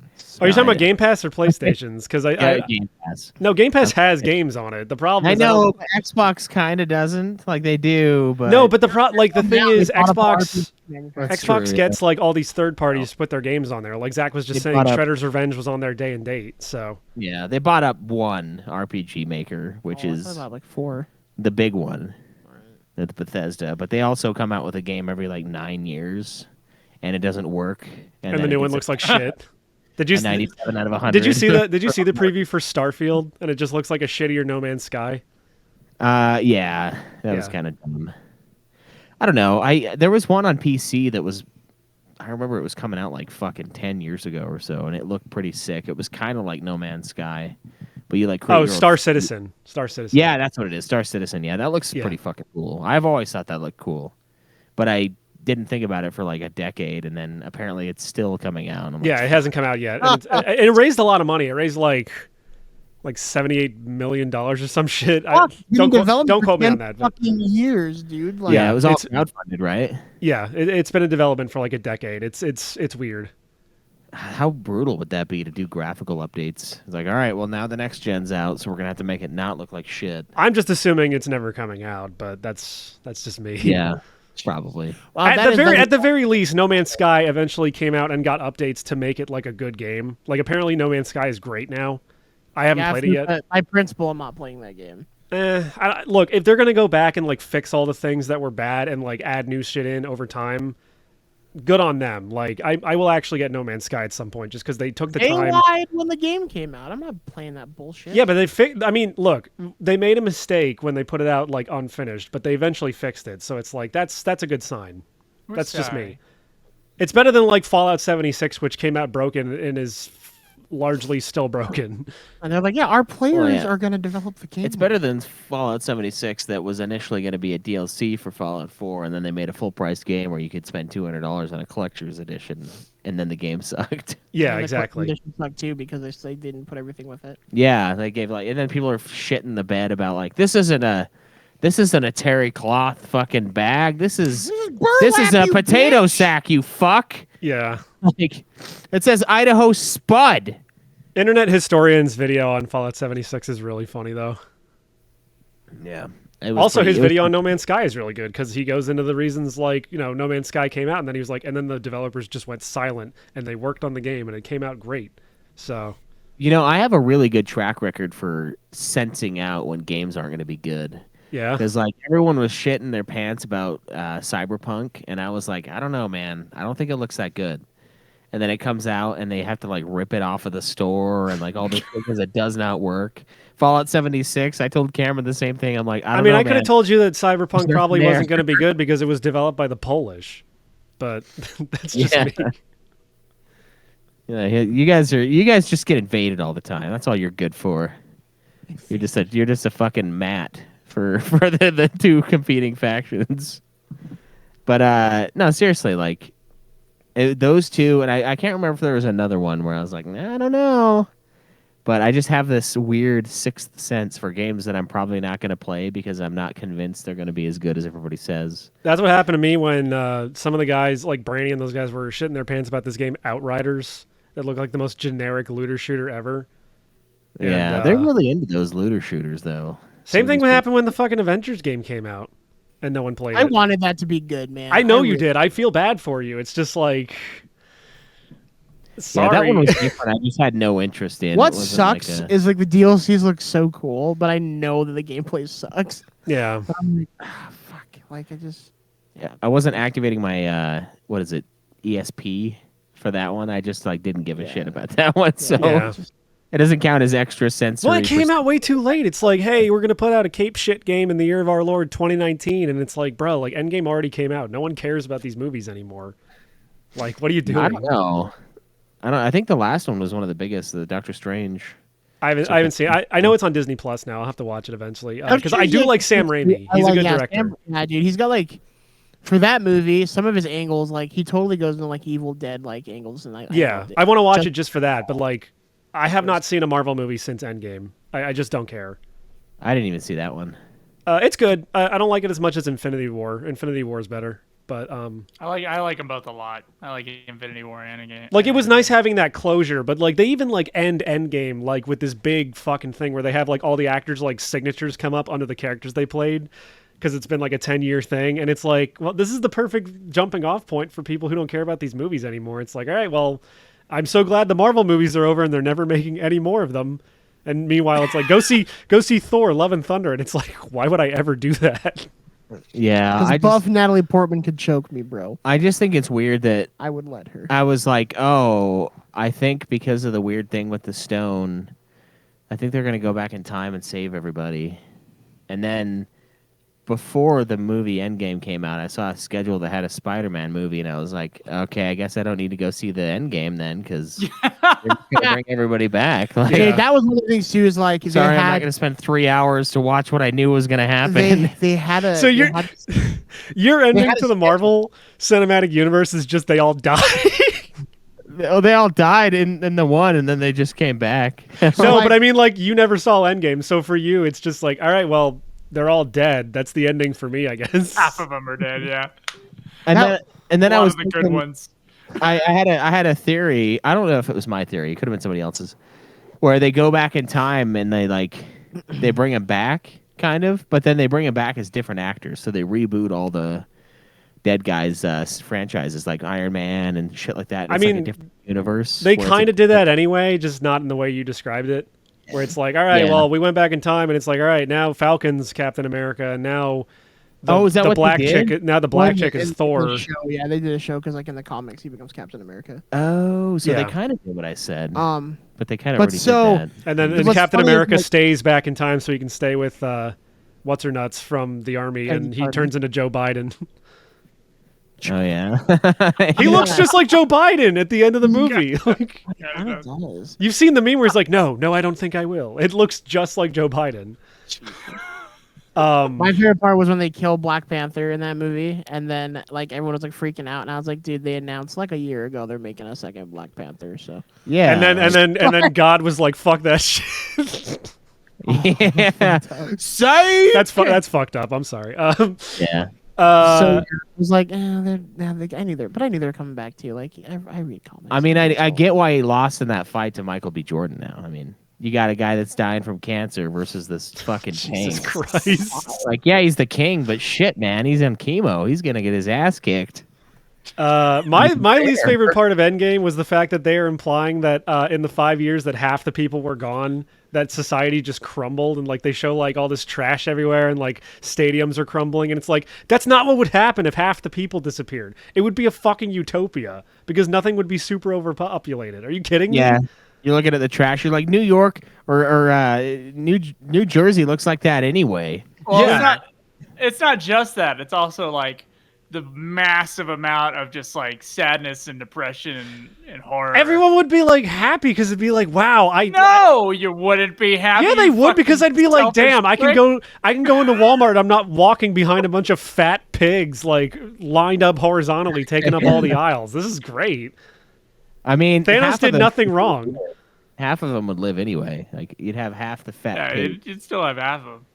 Are you talking about Game Pass or PlayStations? Because Game Pass. No, Game Pass has games on it. The problem is Xbox kind of doesn't. Like they do, but no. But the thing is, Xbox true, gets like all these third parties to put their games on there. Like Zach was just saying, Shredder's Revenge was on their day and date. So yeah, they bought up one RPG maker, which is like 4, the big one, the Bethesda. But they also come out with a game every like 9 years, and it doesn't work. And the new one looks like shit. Did you 97 out of 100? Did you see the preview for Starfield? And it just looks like a shittier No Man's Sky. Yeah, that was kind of dumb. I don't know. There was one on PC that was. I remember it was coming out like fucking 10 years ago or so, and it looked pretty sick. It was kind of like No Man's Sky, but you like create Star Citizen. Star Citizen. Yeah, that's what it is. Star Citizen. Yeah, that looks pretty fucking cool. I've always thought that looked cool, but I didn't think about it for like a decade, and then apparently it's still coming out. It hasn't come out yet. And it raised a lot of money. It raised like $78 million or some shit. Don't quote me on that. Fucking years, dude. Like, it was all crowdfunded, right? Yeah, it's been in development for like a decade. It's weird. How brutal would that be to do graphical updates? It's like, all right, well now the next gen's out, so we're gonna have to make it not look like shit. I'm just assuming it's never coming out, but that's just me. Yeah. Probably. Well, at the very least, No Man's Sky eventually came out and got updates to make it like a good game. Like apparently No Man's Sky is great now. I haven't played it yet. By principle, I'm not playing that game. Look, if they're gonna go back and like fix all the things that were bad and like add new shit in over time, good on them. Like I will actually get No Man's Sky at some point just because they took the time. They lied when the game came out. I'm not playing that bullshit. Yeah, but look, they made a mistake when they put it out like unfinished, but they eventually fixed it. So it's like that's a good sign. That's just me. It's better than like Fallout 76, which came out broken and is largely still broken. And they're like, yeah, our players yeah. are going to develop the game. It's better than Fallout 76 that was initially going to be a DLC for Fallout 4, and then they made a full-price game where you could spend $200 on a collector's edition, and then the game sucked. Yeah, And the exactly. conditions suck too because they didn't put everything with it. Yeah, they gave and then people are shitting the bed about like this isn't a terry cloth fucking bag. This is a burlap, you potato bitch! sack, you fuck. Yeah. Like it says Idaho Spud. Internet Historian's video on Fallout 76 is really funny, though. Yeah. Also, his video on No Man's Sky is really good because he goes into the reasons like, No Man's Sky came out, and then he was like, and then the developers just went silent, and they worked on the game, and it came out great. So, I have a really good track record for sensing out when games aren't going to be good. yeah. Because like everyone was shitting their pants about Cyberpunk, and I was like, I don't know, man. I don't think it looks that good. And then it comes out, and they have to like rip it off of the store, and like all this because it does not work. Fallout 76. I told Cameron the same thing. I'm like, I I could have told you that Cyberpunk There's probably nothing there. wasn't going to be good because it was developed by the Polish, but that's just me. Yeah, you guys just get invaded all the time. That's all you're good for. You're just a fucking mat for the two competing factions. But no, seriously, like those two, and I can't remember if there was another one where I was like, I don't know. But I just have this weird sixth sense for games that I'm probably not going to play because I'm not convinced they're going to be as good as everybody says. That's what happened to me when some of the guys, like Brandy and those guys, were shitting their pants about this game, Outriders, that looked like the most generic looter shooter ever. Yeah, And, they're really into those looter shooters, though. Same thing would happen when the fucking Avengers game came out, and no one played I it. wanted that to be good, man. I know you did. I feel bad for you. It's just like, sorry. Yeah, that one was different. I just had no interest in. What It wasn't sucks like a- is like the DLCs look so cool, but I know that the gameplay sucks. Yeah. But I'm like, fuck. Like I just. Yeah, I wasn't activating my what is it, ESP for that one. I just like didn't give a shit about that one, so Yeah. it doesn't count as extra sensory. Well, it came out way too late. It's like, hey, we're gonna put out a cape shit game in the year of our Lord 2019, and it's like, bro, like Endgame already came out. No one cares about these movies anymore. Like, what are you doing? I don't know. I think the last one was one of the biggest, the Doctor Strange. I haven't seen it. I know it's on Disney Plus now. I'll have to watch it eventually because I do like Sam Raimi. He's a good director. Yeah, dude. He's got like for that movie, some of his angles, like he totally goes into like Evil Dead like angles, and Yeah, I want to watch it just for that. But like, I have not seen a Marvel movie since Endgame. I just don't care. I didn't even see that one. It's good. I don't like it as much as Infinity War. Infinity War is better. But I like them both a lot. I like Infinity War and Endgame. like it was nice having that closure, but like they even like end Endgame like with this big fucking thing where they have like all the actors like signatures come up under the characters they played because it's been like a 10-year thing, and it's like, well, this is the perfect jumping off point for people who don't care about these movies anymore. It's like, all right, well, I'm so glad the Marvel movies are over and they're never making any more of them. And meanwhile, it's like go see Thor: Love and Thunder, and it's like, why would I ever do that? Yeah, Because buff Natalie Portman could choke me, bro. I just think it's weird that I would let her. I was like, oh, I think because of the weird thing with the stone, I think they're gonna go back in time and save everybody. And then before the movie Endgame came out, I saw a schedule that had a Spider-Man movie, and I was like, okay, I guess I don't need to go see the Endgame then, because they're just gonna bring everybody back. Like, Dude, that was one of the things too. Is like sorry, they I'm not had gonna spend 3 hours to watch what I knew was gonna happen. they had a So you're your ending had to a the Marvel Cinematic Universe is just they all die. Oh, they all died in the one, and then they just came back. No, like- but I mean, like, you never saw Endgame, so for you, it's just like, all right, well, they're all dead. That's the ending for me, I guess. Half of them are dead. Yeah, and then a I lot was of the good thinking, ones. I had a theory. I don't know if it was my theory. It could have been somebody else's, where they go back in time and they bring him back, kind of, but then they bring him back as different actors. So they reboot all the dead guys' franchises like Iron Man and shit like that. And I it's like mean, a different universe. They where it's kind a- of did that anyway, just not in the way you described it. Where it's like, all right, Yeah. well, we went back in time, and it's like, all right, now Falcon's Captain America, and now the, Is that the what they black did? chick. Now the black chick in is the Thor. show, yeah, they did a show because like in the comics he becomes Captain America. Oh, so Yeah. they kind of did what I said, Um, but they kind of but already so- did that. And then What's Captain funny is, America like- stays back in time so he can stay with what's her nuts from the army, Peggy and he Carter. turns into Joe Biden. Oh yeah. He looks just like Joe Biden at the end of the movie. Like, Kind of does. you've seen the meme where he's like, no, I don't think I will. It looks just like Joe Biden. My favorite part was when they killed Black Panther in that movie, and then like everyone was like freaking out, and I was like, dude, they announced like a year ago they're making a second Black Panther, so Yeah. And then God was like, fuck that shit. yeah. That's fucked up. I'm sorry. Yeah. so it was like, I knew they're coming back too. Like I read comments. I mean, I get why he lost in that fight to Michael B. Jordan now. I mean, you got a guy that's dying from cancer versus this fucking king. Jesus Christ. Like, yeah, he's the king, but shit, man, he's on chemo. He's gonna get his ass kicked. My least favorite part of Endgame was the fact that they are implying that in the 5 years that half the people were gone, that society just crumbled, and like they show like all this trash everywhere and like stadiums are crumbling, and it's like that's not what would happen if half the people disappeared. It would be a fucking utopia because nothing would be super overpopulated. Are you kidding me? Yeah. You're looking at the trash. You're like New York or New Jersey looks like that anyway. Well, Yeah. it's not just that. It's also like the massive amount of just like sadness and depression and horror. Everyone would be like happy because it'd be like, wow, No, you wouldn't be happy. yeah, they you would because fucking I'd be like, selfish damn, I can prick. go into Walmart. I'm not walking behind a bunch of fat pigs like lined up horizontally, taking up all the aisles. This is great. I mean, Thanos half of did them- nothing wrong. Half of them would live anyway. Like you'd have half the fat. Yeah, pig. you'd still have half of them.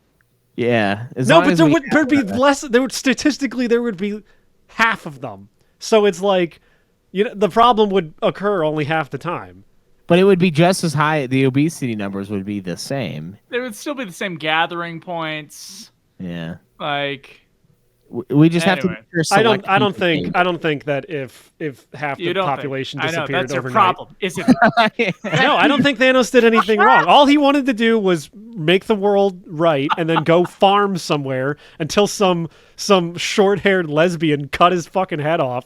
Yeah. As No, long but as there we would there'd be less. There would statistically there would be half of them. So it's like, the problem would occur only half the time. But it would be just as high. The obesity numbers would be the same. There would still be the same gathering points. Yeah. Like We just have Anyway. to. I don't think that if half you the don't population think. I know disappeared that's your overnight. problem. Is it? No, I don't think Thanos did anything wrong. All he wanted to do was make the world right and then go farm somewhere until some short-haired lesbian cut his fucking head off.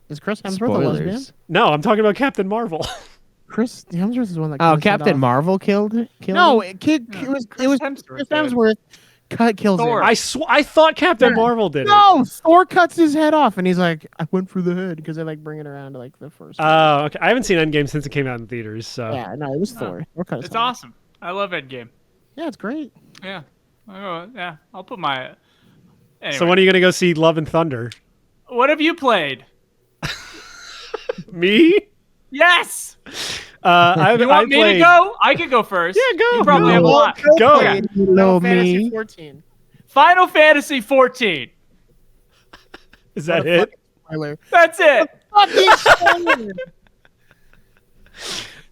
Is Chris Hemsworth a lesbian? Spoilers. No, I'm talking about Captain Marvel. Chris Hemsworth is the one that. Oh, cut his head Captain off. Marvel killed No, him? it was Chris Hemsworth Hemsworth kills Thor. him. I thought Captain Marvel did it. No, Thor cuts his head off, and he's like, "I went for the head," because they like bring it around to like the first. Oh, okay. I haven't seen Endgame since it came out in theaters, so yeah, no, it was Thor. Thor cut his It's head off. awesome. I love Endgame. Yeah, it's great. Yeah. Yeah. I'll put my. Anyway, So when are you gonna go see Love and Thunder? what have you played? Me? Yes. I You want me played... to go? I can go first. Yeah, go. You probably Go. have a lot. Go. Okay. Hello, Fantasy me. 14. Final Fantasy 14. Is that it? Spoiler. That's it. Fucking spoiler.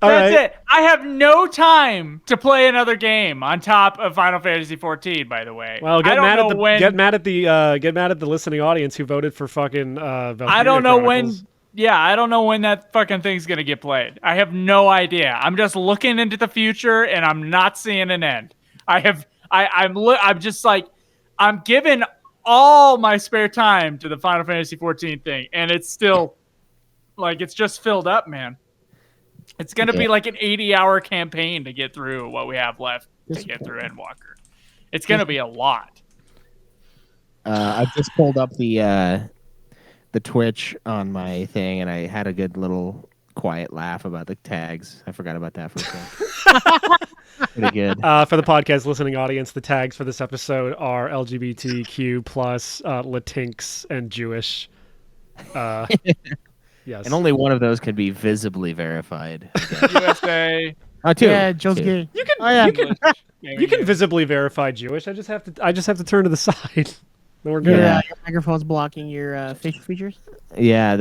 All That's right. it. I have no time to play another game on top of Final Fantasy 14. By the way, Well, I get don't mad know at the when. get mad at the listening audience who voted for fucking. Valkyria I don't know when. Chronicles. Yeah, I don't know when that fucking thing's gonna get played. I have no idea. I'm just looking into the future, and I'm not seeing an end. I'm just like, I'm giving all my spare time to the Final Fantasy 14 thing, and it's still, like, it's just filled up, man. It's gonna be like an 80-hour campaign to get through what we have left to get through Endwalker. It's gonna be a lot. I just pulled up the Twitch on my thing, and I had a good little quiet laugh about the tags. I forgot about that for a second. Pretty good. For the podcast listening audience, the tags for this episode are LGBTQ plus, Latinx, and Jewish. Yes. And only one of those can be visibly verified. USA. Oh, two. Yeah, Joe's Two. gay. You can Oh, yeah. you can visibly verify Jewish. I just have to turn to the side. Then we're good. Yeah. Your microphone's blocking your facial features. Yeah,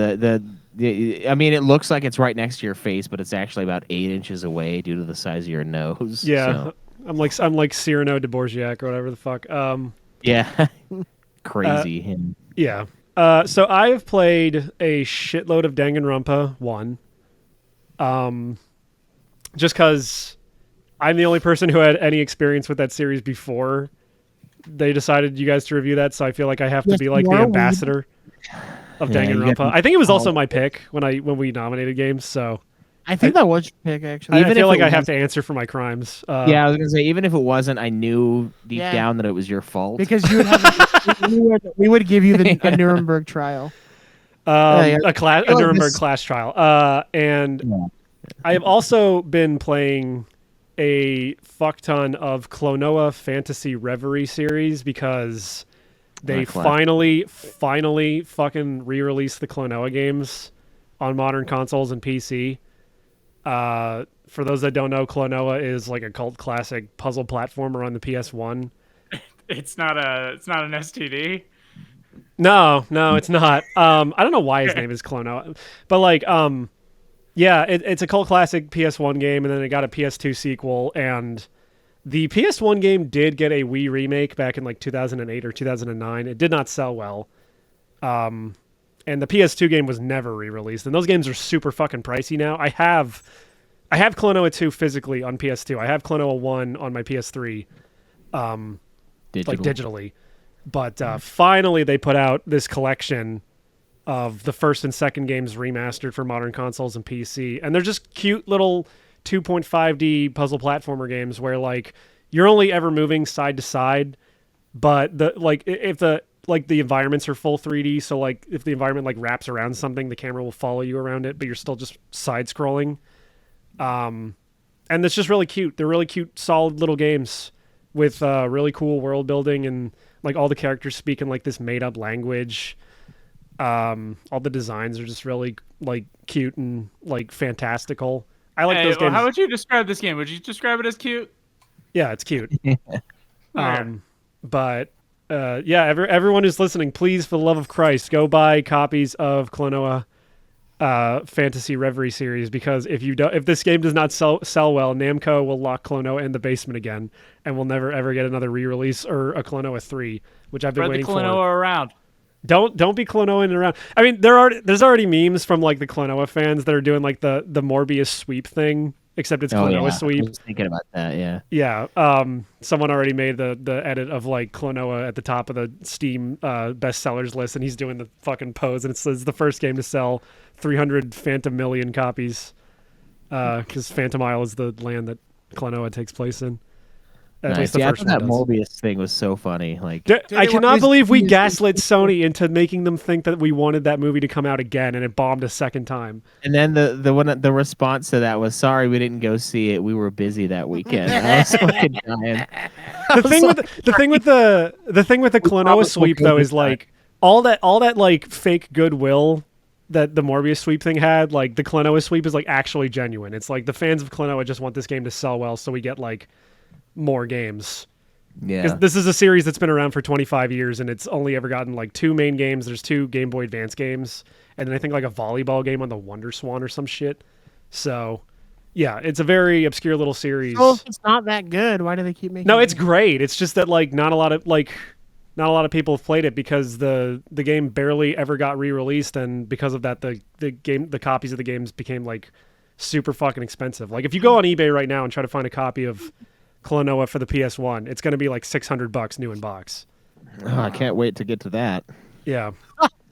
I mean, it looks like it's right next to your face, but it's actually about 8 inches away due to the size of your nose. Yeah. so- I'm like Cyrano de Borgiac or whatever the fuck. yeah. Crazy. And Yeah. So I have played a shitload of Danganronpa 1. Just because I'm the only person who had any experience with that series before they decided you guys to review that, so I feel like I have to Yes, be like you the are ambassador of Yeah, you Danganronpa. got- I think it was also my pick when we nominated games, so I think that was your pick, actually. I Even feel if like it I have was- to answer for my crimes. Yeah, I was gonna say even if it wasn't, I knew deep Yeah. down that it was your fault. Because you would have we would give you a Nuremberg trial. yeah. A Nuremberg class trial. And Yeah. I have also been playing a fuck ton of Klonoa Fantasy Reverie series because they Class. finally fucking re-released the Klonoa games on modern consoles and PC. For those that don't know, Klonoa is like a cult classic puzzle platformer on the PS1. It's not an STD. No, it's not. I don't know why his name is Klonoa, but like, yeah, it's a cult classic PS1 game, and then it got a PS2 sequel, and the PS1 game did get a Wii remake back in like 2008 or 2009. It did not sell well. And the PS2 game was never re-released, and those games are super fucking pricey now. I have Klonoa 2 physically on PS2. I have Klonoa 1 on my PS3, like digitally. But finally, they put out this collection of the first and second games remastered for modern consoles and PC, and they're just cute little 2.5D puzzle platformer games where like you're only ever moving side to side, but if the environments are full 3D, so like if the environment like wraps around something, the camera will follow you around it, but you're still just side scrolling. And it's just really cute. They're really cute, solid little games with really cool world building, and like all the characters speak in like this made up language. All the designs are just really like cute and like fantastical. I like those games. How would you describe this game? Would you describe it as cute? Yeah, it's cute. But yeah, everyone who's listening, please, for the love of Christ, go buy copies of Klonoa Fantasy Reverie series, because if this game does not sell well, Namco will lock Klonoa in the basement again, and we'll never ever get another re-release or a Klonoa 3, which I've been Spread the waiting for. Klonoa around. Don't be Klonoaing around. I mean, there's already memes from like the Klonoa fans that are doing like the Morbius sweep thing, except it's Klonoa sweep. I was thinking about that. Yeah. Yeah. Someone already made the edit of like Klonoa at the top of the Steam bestsellers list, and he's doing the fucking pose, and it says the first game to sell 300 Phantom million copies, because Phantom Isle is the land that Klonoa takes place in. At least the Yeah, I first thought one that does. Morbius thing was so funny. Like, I cannot believe we gaslit Sony into making them think that we wanted that movie to come out again, and it bombed a second time. and then the response to that was, "Sorry, we didn't go see it. We were busy that weekend." I was fucking dying. The thing with the Klonoa probably sweep will though go is like all that like fake goodwill that the Morbius sweep thing had. Like the Klonoa sweep is like actually genuine. It's like the fans of Klonoa just want this game to sell well, so we get like more games. Yeah. 'Cause this is a series that's been around for 25 years, and it's only ever gotten like 2 main games. There's 2 Game Boy Advance games, and then I think like a volleyball game on the Wonder Swan or some shit. So, yeah, it's a very obscure little series. So if it's not that good, why do they keep making? No, it's it? great. It's just that like not a lot of people have played it because the game barely ever got re-released, and because of that, the copies of the games became like super fucking expensive. Like if you go on eBay right now and try to find a copy of Klonoa for the PS1, it's going to be like $600 new in box. Oh, I can't wait to get to that Yeah.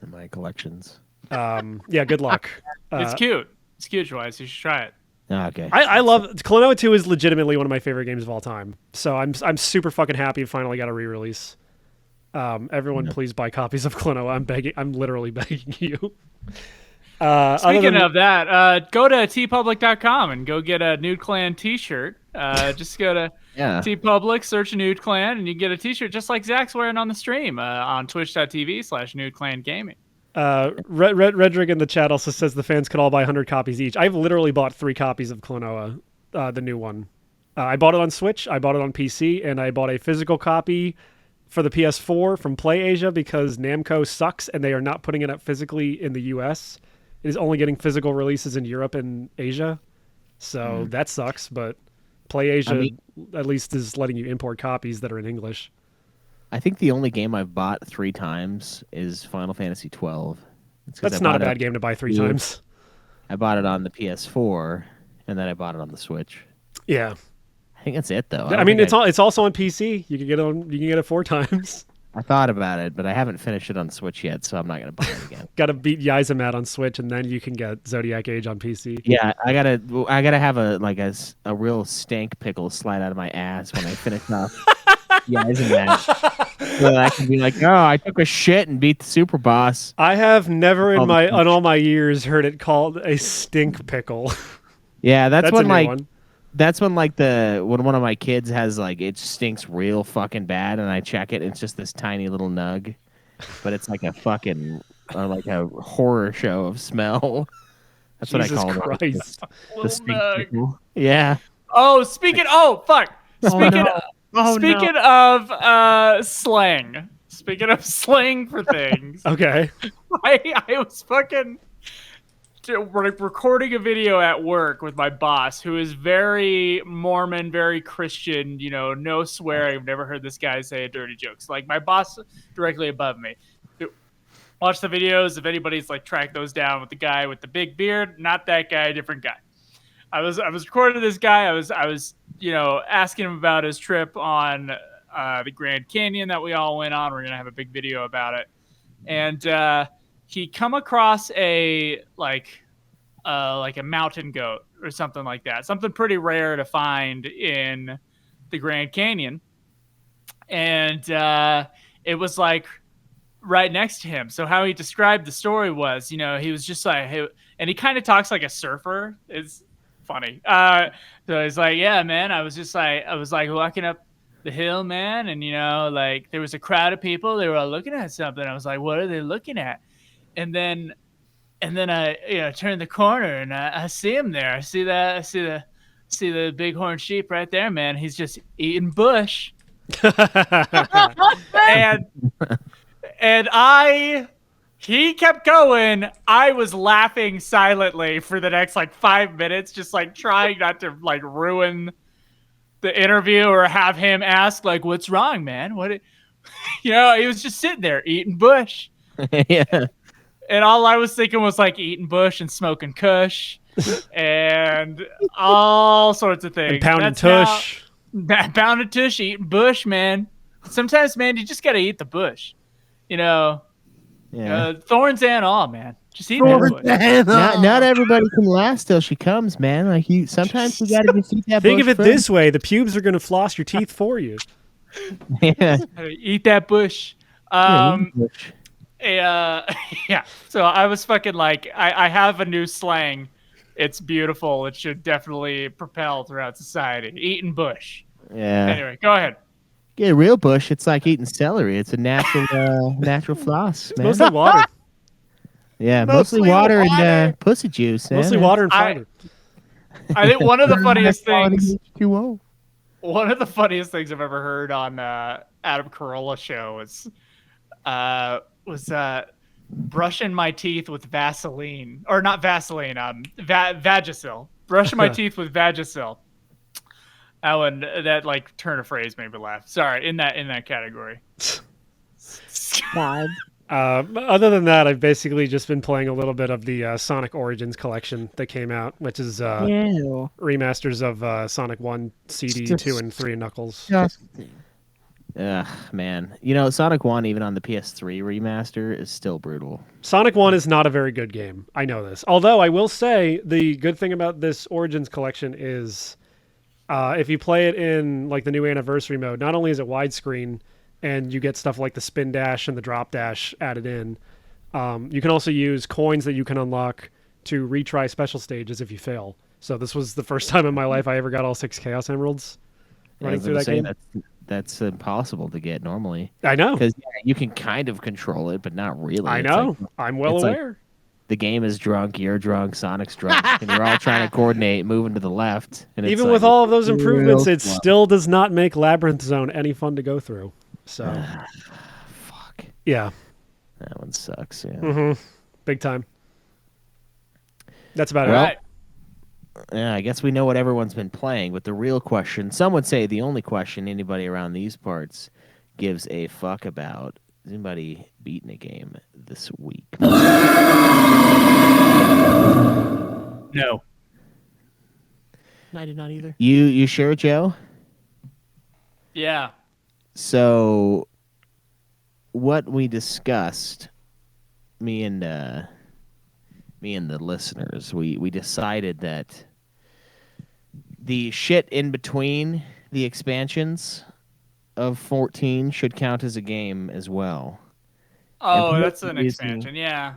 in my collections. Yeah, good luck. It's cute. It's cute, Joyce. You should try it. Okay. I love Klonoa 2 is legitimately one of my favorite games of all time. So I'm super fucking happy it finally got a re-release. Everyone please buy copies of Klonoa. I'm literally begging you. Speaking of that, go to tpublic.com and go get a Nude Clan t-shirt. Just go to tpublic, search Nude Clan, and you get a t-shirt just like Zach's wearing on the stream on twitch.tv/nudeclangaming. Redrig in the chat also says the fans could all buy 100 copies each. I've literally bought 3 copies of Klonoa, the new one. I bought it on Switch, I bought it on PC, and I bought a physical copy for the PS4 from PlayAsia because Namco sucks and they are not putting it up physically in the US. It is only getting physical releases in Europe and Asia. So that sucks, but PlayAsia at least is letting you import copies that are in English. I think the only game I've bought 3 times is Final Fantasy 12. That's not a bad game to buy 3 times. I bought it on the PS4, and then I bought it on the Switch. Yeah. I think that's it, though. I mean, it's also on PC. You can get it 4 times. I thought about it, but I haven't finished it on Switch yet, so I'm not gonna buy it again. Got to beat Yzamat on Switch, and then you can get Zodiac Age on PC. Yeah, I gotta have a real stank pickle slide out of my ass when I finish off. Yeah, isn't that? So that I can be like, oh, I took a shit and beat the super boss. I have never Oh, in all my years heard it called a stink pickle. Yeah, that's That's a when new like one. that's when like when one of my kids has like it stinks real fucking bad, and I check it, and it's just this tiny little nug, but it's like a fucking like a horror show of smell. That's Jesus what I call it. Christ. The stink pickle. Yeah. Oh, speaking. Oh, fuck. Speaking. Oh, Speaking of slang. Speaking of slang for things. Okay. I was fucking recording a video at work with my boss, who is very Mormon, very Christian, no swearing. I've never heard this guy say a dirty jokes. Like, my boss directly above me. Watch the videos if anybody's like tracked those down with the guy with the big beard. Not that guy, different guy. I was recording this guy. I was asking him about his trip on the Grand Canyon that we all went on. We're gonna have a big video about it, and he come across a mountain goat or something like that, something pretty rare to find in the Grand Canyon, and it was like right next to him. So how he described the story was, he was just like, hey, and he kind of talks like a surfer. It's funny. So he's like, yeah, man, I was walking up the hill, man, and like there was a crowd of people. They were all looking at something. I was like, what are they looking at? And then I turn the corner and I see him there. I see the bighorn sheep right there, man. He's just eating bush. and he kept going. I was laughing silently for the next 5 minutes, just trying not to ruin the interview or have him ask what's wrong, man? He was just sitting there eating bush. Yeah. And all I was thinking was eating bush and smoking kush and all sorts of things. And pounding tush. Pounding tush, eating bush, man. Sometimes, man, you just got to eat the bush. Yeah. Thorns and all, man. Just eat that bush. Not everybody can last till she comes, man. Sometimes you gotta just eat that. Think bush of it first. this way: the pubes are going to floss your teeth for you. Yeah. Eat that bush. Yeah. So I was fucking I have a new slang. It's beautiful. It should definitely propel throughout society. Eating bush. Yeah. Anyway, go ahead. Get real bush. It's like eating celery. It's a natural floss, man. Mostly water. Yeah, mostly water and pussy juice. Mostly man. water and fiber. I think one of the funniest things. H2O. One of the funniest things I've ever heard on Adam Carolla show was brushing my teeth with Vaseline, or not Vaseline, Vagisil. Brushing my teeth with Vagisil. That turn of phrase made me laugh. Sorry, in that category. God. Other than that, I've basically just been playing a little bit of the Sonic Origins collection that came out, which is Ew. remasters of Sonic 1, CD, 2, and 3, and Knuckles. Disgusting. Ugh, man. Sonic 1, even on the PS3 remaster, is still brutal. Sonic 1 is not a very good game. I know this. Although I will say the good thing about this Origins collection is if you play it in the new anniversary mode, not only is it widescreen and you get stuff like the spin dash and the drop dash added in, you can also use coins that you can unlock to retry special stages if you fail. So this was the first time in my life I ever got all 6 Chaos Emeralds running through that game. That's impossible to get normally. I know. Because you can kind of control it, but not really. I It's know. like- I'm well it's like- aware. the game is drunk, you're drunk, Sonic's drunk, and you're all trying to coordinate moving to the left. And it's Even with all of those real improvements, it slow. still does not make Labyrinth Zone any fun to go through. So, Fuck. yeah. That one sucks. Yeah. Mm-hmm. Big time. That's about Well, it. Yeah, I guess we know what everyone's been playing, but the real question, some would say the only question anybody around these parts gives a fuck about, is anybody beating a game this week? No. I did not either. You sure, Joe? Yeah. So what we discussed, me and the listeners, we decided that the shit in between the expansions of 14 should count as a game as well. Oh, part that's of an the reasoning- expansion. Yeah.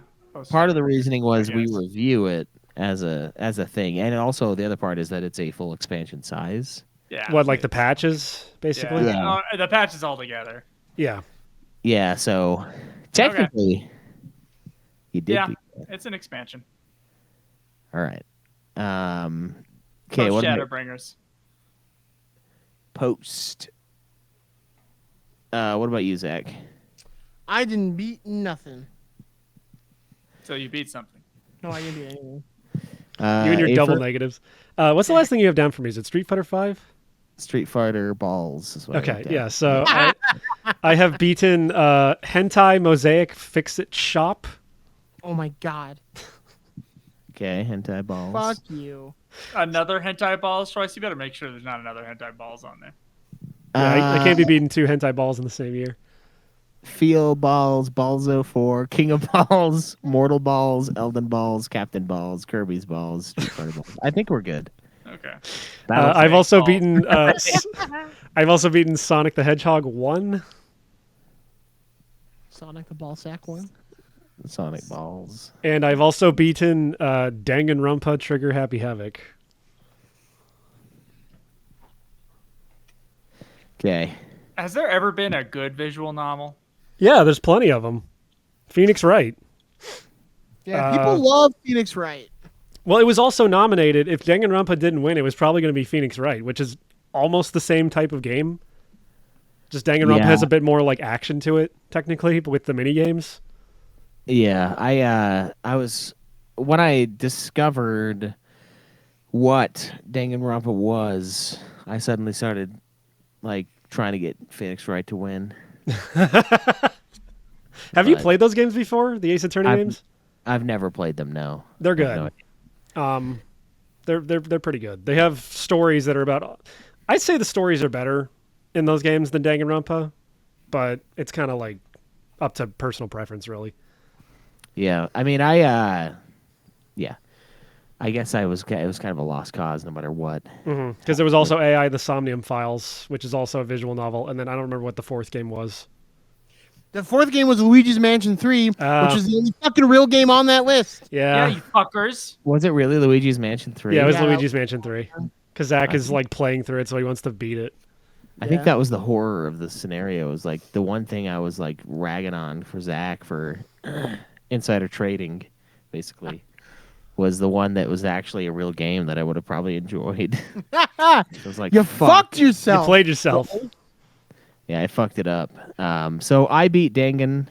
Part of the reasoning was we guess. review it as a thing, and also the other part is that it's a full expansion size. Yeah. What, like the patches, basically? Yeah. Oh, the patches all together. Yeah. Yeah, so technically, you did. Yeah. beat- It's an expansion. All right. Okay. Post What about Shadowbringers. post? What about you, Zach? I didn't beat nothing. So you beat something. No, I didn't beat anything. You and your double Afer? negatives. What's the last thing you have down for me? Is it Street Fighter 5? Street Fighter balls. Is what I Okay, wrote down. yeah. So I have beaten Hentai Mosaic Fix-It Shop. Oh my god. Okay, hentai balls. Fuck you. Another hentai balls choice. You better make sure there's not another hentai balls on there. Yeah, I can't be beating 2 hentai balls in the same year. Feel balls, Balzo 4, King of Balls, Mortal Balls, Elden Balls, Captain Balls, Kirby's Balls, Street Fighter balls. I think we're good. Okay. I've also Balls. beaten. I've also beaten Sonic the Hedgehog 1. Sonic the Ballsack one. Sonic Balls. And I've also beaten Danganronpa Trigger Happy Havoc. Okay. Has there ever been a good visual novel? Yeah, there's plenty of them. Phoenix Wright. Yeah, people love Phoenix Wright. Well, it was also nominated. If Danganronpa didn't win, it was probably going to be Phoenix Wright, which is almost the same type of game. Just Danganronpa Yeah. has a bit more like action to it, technically, but with the mini games. Yeah, I was when I discovered what Danganronpa was, I suddenly started like trying to get Phoenix Wright to win. Have you But- played those games before? The Ace Attorney games? I've never played them. No, They're I have good. no idea. They're pretty good. They have stories that are about. I'd say the stories are better in those games than Danganronpa, but it's kind of like up to personal preference, really. Yeah, I mean, yeah, I guess it was kind of a lost cause, no matter what. Because there was also AI: The Somnium Files, which is also a visual novel, and then I don't remember what the fourth game was. The fourth game was Luigi's Mansion 3, which is the only fucking real game on that list. Yeah, Yeah, you fuckers. Was it really Luigi's Mansion 3? yeah, it was Yeah. Luigi's Mansion 3. Because Zach is like playing through it, so he wants to beat it. I think that was the horror of the scenario. It was like the one thing I was like ragging on for Zach for insider trading, basically, was the one that was actually a real game that I would have probably enjoyed. It was like, You fuck. fucked You yourself. played yourself. Yeah, I fucked it up. So I beat Dangan.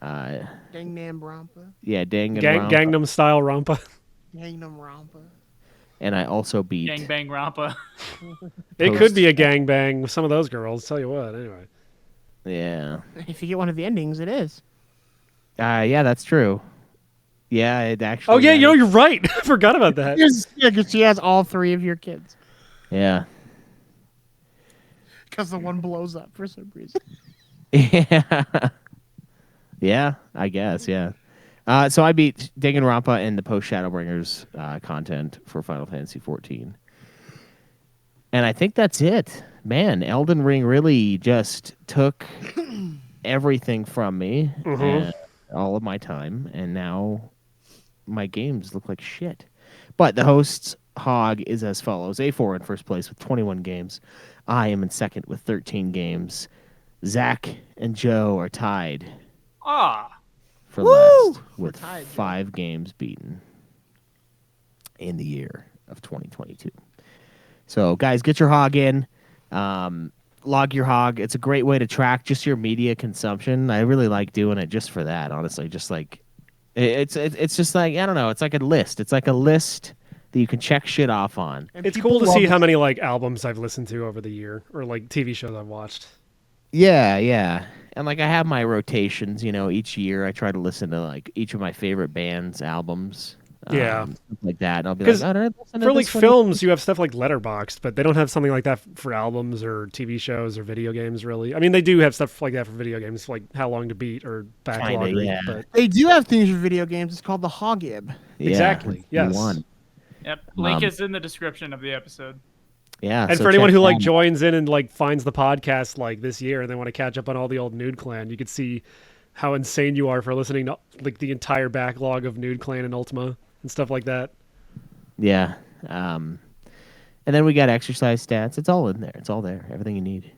Gangnam Rampa. Yeah, Dangan. Gangnam Style Rampa. Gangnam Rampa. And I also beat. Gang bang rampa. It could be a gangbang with some of those girls. Tell you what, anyway. Yeah. If you get one of the endings, it is. Yeah, that's true. Yeah, it actually. Oh yeah, you know you're right. I forgot about that. Yeah, because she has all 3 of your kids. Yeah. Because the one blows up for some reason. Yeah. Yeah, I guess, yeah. So I beat Danganronpa and the post Shadowbringers content for Final Fantasy XIV. And I think that's it. Man, Elden Ring really just took everything from me, and all of my time, and now my games look like shit. But the host's hog is as follows. A4 in first place with 21 games. I am in second with 13 games. Zach and Joe are tied for last with tied, Joe. 5 games beaten in the year of 2022. So, guys, get your hog in. Log your hog. It's a great way to track just your media consumption. I really like doing it just for that, honestly. Just like it's just like, I don't know, it's like a list. It's like a list that you can check shit off on. And It's people cool to love see it. how many like albums I've listened to over the year, or like TV shows I've watched. Yeah, yeah. And like I have my rotations, each year I try to listen to like each of my favorite bands' albums. Yeah. stuff like that. And I'll be 'Cause like, all right, listen to For like this one. films, you have stuff like Letterboxd, but they don't have something like that for albums or TV shows or video games, really. I mean, they do have stuff like that for video games, like How Long to Beat or Backlog. Kinda, yeah. But They do have things for video games. It's called the Hogib. Yeah, exactly, that's the yes. one. Yep. Link is in the description of the episode. Yeah, And so for anyone check who like that. joins in and like finds the podcast like this year and they want to catch up on all the old Nude Clan, you could see how insane you are for listening to like the entire backlog of Nude Clan and Ultima and stuff like that. Yeah. And then we got exercise stats. It's all in there. It's all there. Everything you need.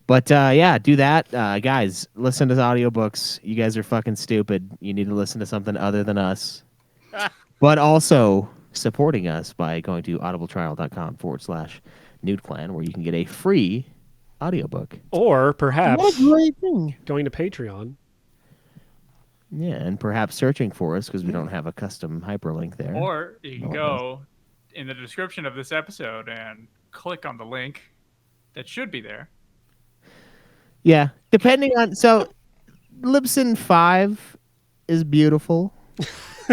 But yeah, do that. Guys, listen to audiobooks. You guys are fucking stupid. You need to listen to something other than us. But also supporting us by going to audibletrial.com/NudeClan, where you can get a free audiobook. Or perhaps What a great thing. going to Patreon. Yeah, and perhaps searching for us because we don't have a custom hyperlink there. Or you can go in the description of this episode and click on the link that should be there. Yeah, depending on Libsyn 5 is beautiful.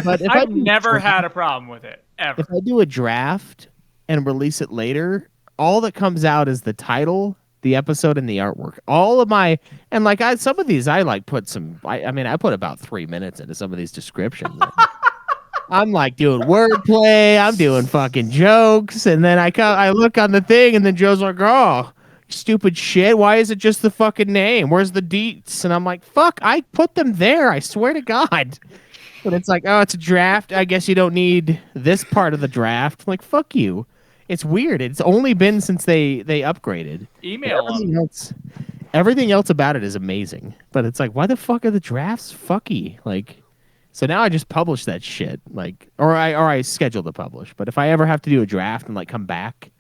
But if I've never had a problem with it, ever. if I do a draft and release it later, all that comes out is the title, the episode, and the artwork. All of my some of these I like put some. I put about 3 minutes into some of these descriptions. I'm like doing wordplay. I'm doing fucking jokes, and then I look on the thing, and then Joe's like, "Oh, stupid shit! Why is it just the fucking name? Where's the deets?" And I'm like, "Fuck! I put them there. I swear to God." But it's like, oh, it's a draft. I guess you don't need this part of the draft. I'm like, fuck you. It's weird. It's only been since they upgraded. Email them. Everything else about it is amazing. But it's like, why the fuck are the drafts fucky? Like, so now I just publish that shit. Like, or I schedule to publish. But if I ever have to do a draft and like come back,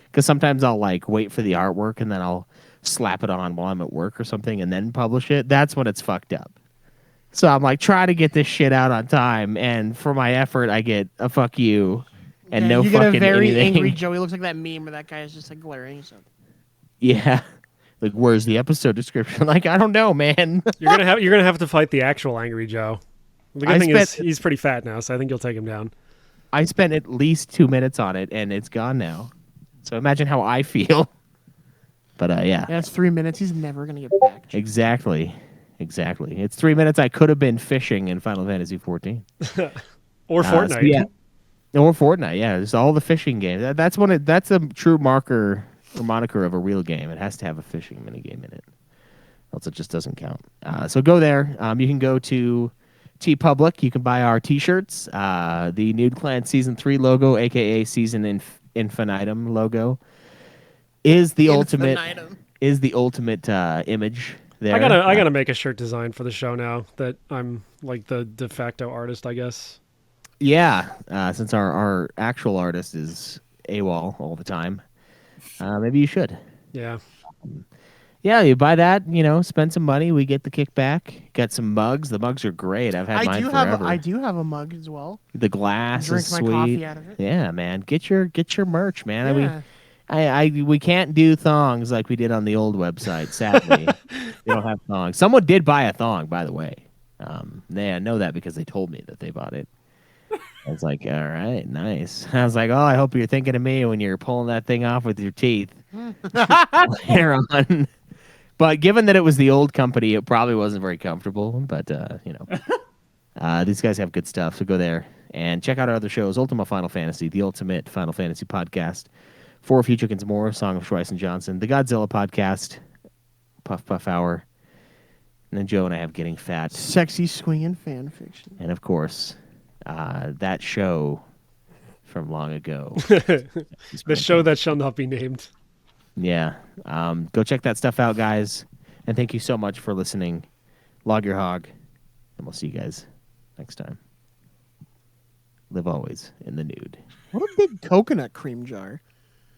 because sometimes I'll like wait for the artwork and then I'll slap it on while I'm at work or something and then publish it. That's when it's fucked up. So I'm like, try to get this shit out on time, and for my effort, I get a fuck you and no you fucking get a very anything. angry Joe. He looks like that meme where that guy is just like glaring. So. Yeah, like where's the episode description? Like, I don't know, man. You're gonna have to fight the actual Angry Joe. The good thing is he's pretty fat now, so I think you'll take him down. I spent at least 2 minutes on it, and it's gone now. So imagine how I feel. But yeah, Yeah, it's 3 minutes. He's never gonna get back. Exactly. It's 3 minutes I could have been fishing in Final Fantasy 14. Or Fortnite. So yeah. Or Fortnite, yeah. Just all the fishing games. That's a true marker or moniker of a real game. It has to have a fishing minigame in it. Else it just doesn't count. So go there. You can go to TeePublic. You can buy our t-shirts. The Nude Clan Season 3 logo, a.k.a. Season Infinitum logo, is the ultimate image. There. I gotta make a shirt design for the show now that I'm like the de facto artist, I guess. Yeah, since our actual artist is AWOL all the time, maybe you should. Yeah. Yeah, you buy that, spend some money. We get the kickback. Got some mugs. The mugs are great. I've had mine forever. I do have a mug as well. The glass Drink is my sweet. coffee out of it. Yeah, man, get your merch, man. Yeah. We can't do thongs like we did on the old website. Sadly, we don't have thongs. Someone did buy a thong, by the way. I know that because they told me that they bought it. I was like, all right, nice. I was like, oh, I hope you're thinking of me when you're pulling that thing off with your teeth. Hair on. But given that it was the old company, it probably wasn't very comfortable. But these guys have good stuff, so go there and check out our other shows: Ultima Final Fantasy, the Ultimate Final Fantasy Podcast, 4 Few Chickens More, Song of Schweiss and Johnson, the Godzilla Podcast, Puff Puff Hour, and then Joe and I have Getting Fat, Sexy swinging fan fiction, and of course, that show from long ago. The show that shall not be named. Yeah. Go check that stuff out, guys. And thank you so much for listening. Log your hog. And we'll see you guys next time. Live always in the nude. what a big coconut cream jar.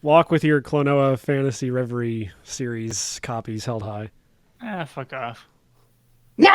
Walk with your Klonoa Fantasy Reverie series copies held high. Fuck off. No!